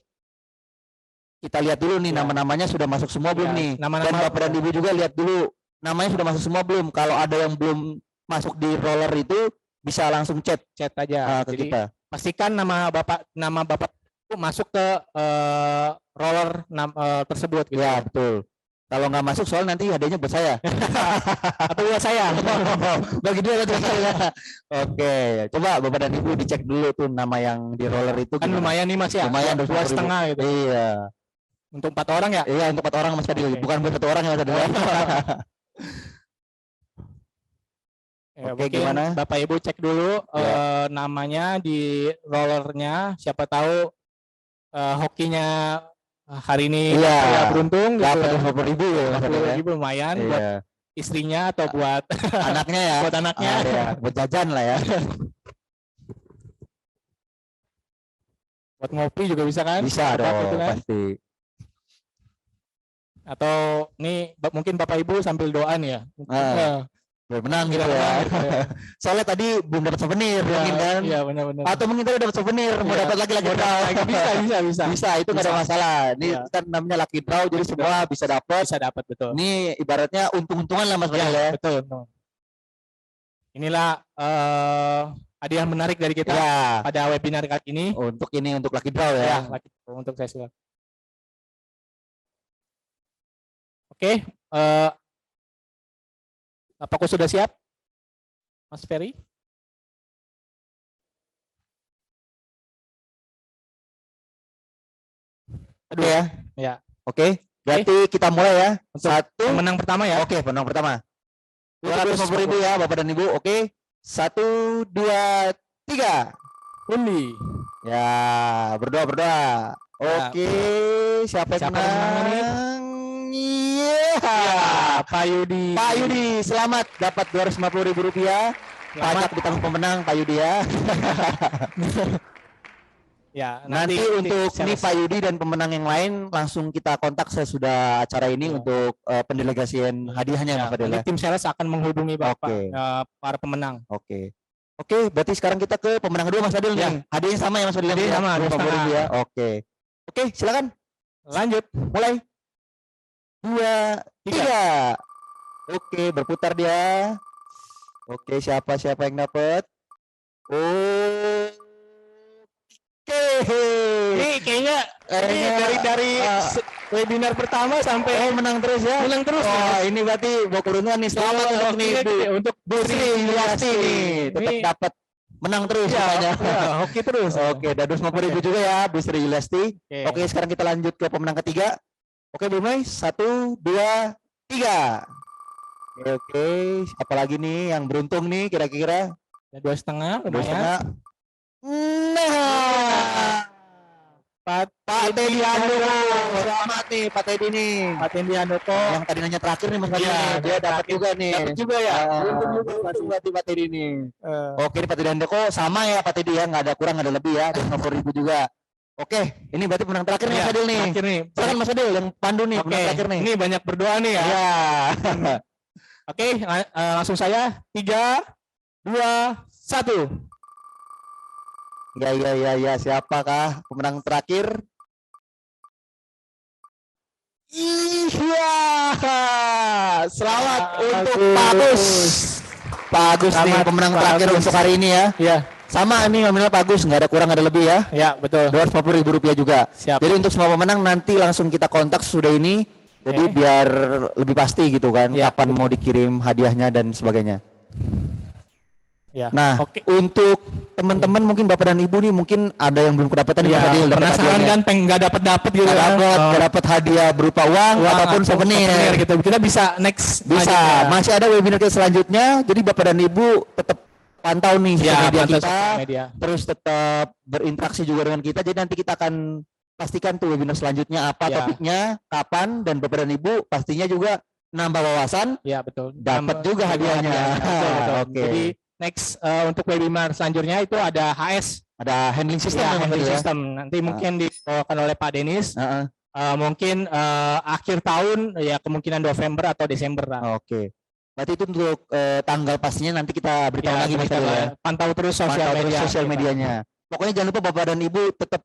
kita lihat dulu nih Ya. nama-namanya sudah masuk semua belum Ya, nih. nama-nama- Dan Bapak dan Ibu juga lihat dulu namanya sudah masuk semua belum. Kalau ada yang belum masuk di roller itu bisa langsung chat Chat aja. ke Jadi kita. pastikan nama bapak itu masuk ke roller tersebut gitu. Ya, betul. Kalau nggak masuk soal nanti hadiahnya buat saya. Atau buat saya. Bagi dia buat saya. Oke, coba Bapak dan Ibu dicek dulu tuh nama yang di roller itu Kan gimana. lumayan nih Mas ya. Lumayan 2,5 gitu. Iya. Untuk 4 orang ya. Iya, untuk 4 orang Mas Fadil, Oke. bukan buat 1 orang ya Mas Fadil. Ya, Oke, mungkin gimana? Bapak Ibu cek dulu namanya di rollernya. Siapa tahu hokinya hari ini Iya. ya beruntung gitu. Dapat ya. 250.000 ya Mas Fadil ya. 20.000 lumayan buat Iya. istrinya atau buat Anaknya ya. buat anaknya. Iya, buat jajan lah ya. Buat ngopi juga bisa kan? Bisa Tetap dong, gitu kan? pasti. Atau nih mungkin Bapak Ibu sambil doa nih ya. Biar menang gitu Biar ya. menang gitu ya. Soalnya tadi belum dapat souvenir mungkin kan. Iya benar-benar. Atau mungkin tadi dapat souvenir, mau Iya. dapat lagi Mau dapat draw. lagi, bisa. Bisa, itu nggak ada Bisa. masalah. Ini Iya. kan namanya lucky draw, jadi semua bisa dapat. Bisa dapat betul. Ini ibaratnya untung-untungan lah Mas Ya, Fadil ya. betul. Inilah hadiah menarik dari kita Ya, pada webinar kali ini. untuk ini untuk lucky draw Ya, ya. untuk sesi. Oke, apakah sudah siap, Mas Ferry? Aduh ya. Ya. Oke, berarti kita mulai ya. Untuk Satu. pemenang pertama ya. Oke, pemenang pertama. 250.000 ya Bapak dan Ibu. Oke. 1, 2, 3. Undi. Ya, berdoa. Oke, siapa yang Siapa yang menang ini? menang? Iya. Pak Yudi. Pak Yudi, selamat dapat 250.000 rupiah. Pajak ditanggung pemenang Pak Yudi ya. Ya, Nanti untuk ini Pak Yudi dan pemenang yang lain langsung kita kontak sesudah acara ini Ya. untuk pendelegasian hadiahnya Mas Fadil ya. tim sales akan menghubungi Bapak Oke. para pemenang. Oke. Oke, berarti sekarang kita ke pemenang kedua Mas Fadil Ya. nih. Hadiahnya sama ya Mas Fadil. Hadiahnya sama, 250.000 ya. Oke. Oke, silakan. Lanjut. Mulai. 2, 3. Oke, berputar dia. Oke, siapa yang dapat? Oke. Ini kayaknya dari webinar pertama sampai menang terus ya. menang terus. Oh, ini berarti bawa keberuntungan nih. Selamat untuk nih Bu. Untuk Bu Sri Yulasti nih. Tetap Ini- dapat menang terus Ya, semuanya. hoki terus. Oke, dan 250.000 juga ya Bu Sri Yulasti. Oke, sekarang kita lanjut ke pemenang ketiga. Oke, mulai 1, 2, 3. Oke, apa lagi nih yang beruntung nih kira-kira? Ya, 2,5 Dua lumayan. setengah. Nah, Pak Teddy Handoko. Selamat nih Pak Teddy nih. Pak Tendi Handoko. Yang tadi nanya terakhir nih Mas Fadil Iya, nih. Dia dapat terakhir. juga nih. Dapat juga ya. Beruntung juga berarti Pak Teddy nih. Eh, Oke, Pak Teddy Handoko sama ya Pak Teddy ya, nggak ada kurang nggak ada lebih ya, 250.000 juga. Oke, ini berarti menang terakhir nih ya, Mas Fadil nih. Terakhir nih. Silakan Mas Fadil yang pandu nih, Oke, menang terakhir nih. ini banyak berdoa nih ya. Ya. Oke, langsung saya 3, 2, 1. Ya, siapakah pemenang terakhir? Iya. Selamat untuk Pak Agus. Pak Agus nih Selamat, pemenang Pak terakhir Agus. untuk hari ini ya. Ya, Sama ini nominal bagus, nggak ada kurang, nggak ada lebih ya. Ya, betul. Rp250.000 juga. Siap. Jadi untuk semua pemenang nanti langsung kita kontak sudah ini. Jadi Oke. biar lebih pasti gitu kan, Ya, kapan mau dikirim hadiahnya dan sebagainya. Ya. Nah, Oke. untuk teman-teman mungkin Bapak dan Ibu nih mungkin ada yang belum kedapatan nih Ya, Mas Adil, dapat penasaran hadiahnya. kan pengen nggak dapat gitu Nggak kan. dapat, Oh, nggak dapat hadiah berupa uang ataupun atau souvenir. gitu. Kita bisa next Bisa, lanjut ya. masih ada webinar kita selanjutnya. Jadi Bapak dan Ibu tetap pantau nih Ya, sosial media pantau kita, sosial media. terus tetap berinteraksi juga dengan kita. Jadi nanti kita akan pastikan tuh webinar selanjutnya apa Ya. topiknya, kapan, dan Bapak dan Ibu pastinya juga nambah wawasan, Ya, betul. dapat juga hadiahnya. Betul, betul. Oke. Jadi next untuk webinar selanjutnya itu ada HS, Ada handling system ya, ya, Mas handling Adil ya? system. Nanti mungkin dibawakan oleh Pak Denis. Heeh. Mungkin akhir tahun ya kemungkinan November atau Desember lah. Oke. Berarti itu untuk tanggal pastinya nanti kita beritahu Ya, lagi Mas kita Adil ya. pantau terus sosial Pantau terus media. sosial kita. medianya. Pokoknya jangan lupa Bapak dan Ibu tetap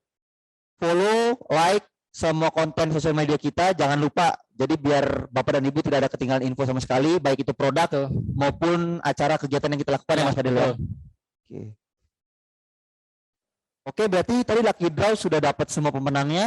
follow, like semua konten sosial media kita. Jangan lupa. Jadi biar Bapak dan Ibu tidak ada ketinggalan info sama sekali, baik itu produk Betul. maupun acara kegiatan yang kita lakukan ya, Ya, Mas Fadil ya. betul. Oke. Oke, berarti tadi Lucky Draw sudah dapat semua pemenangnya.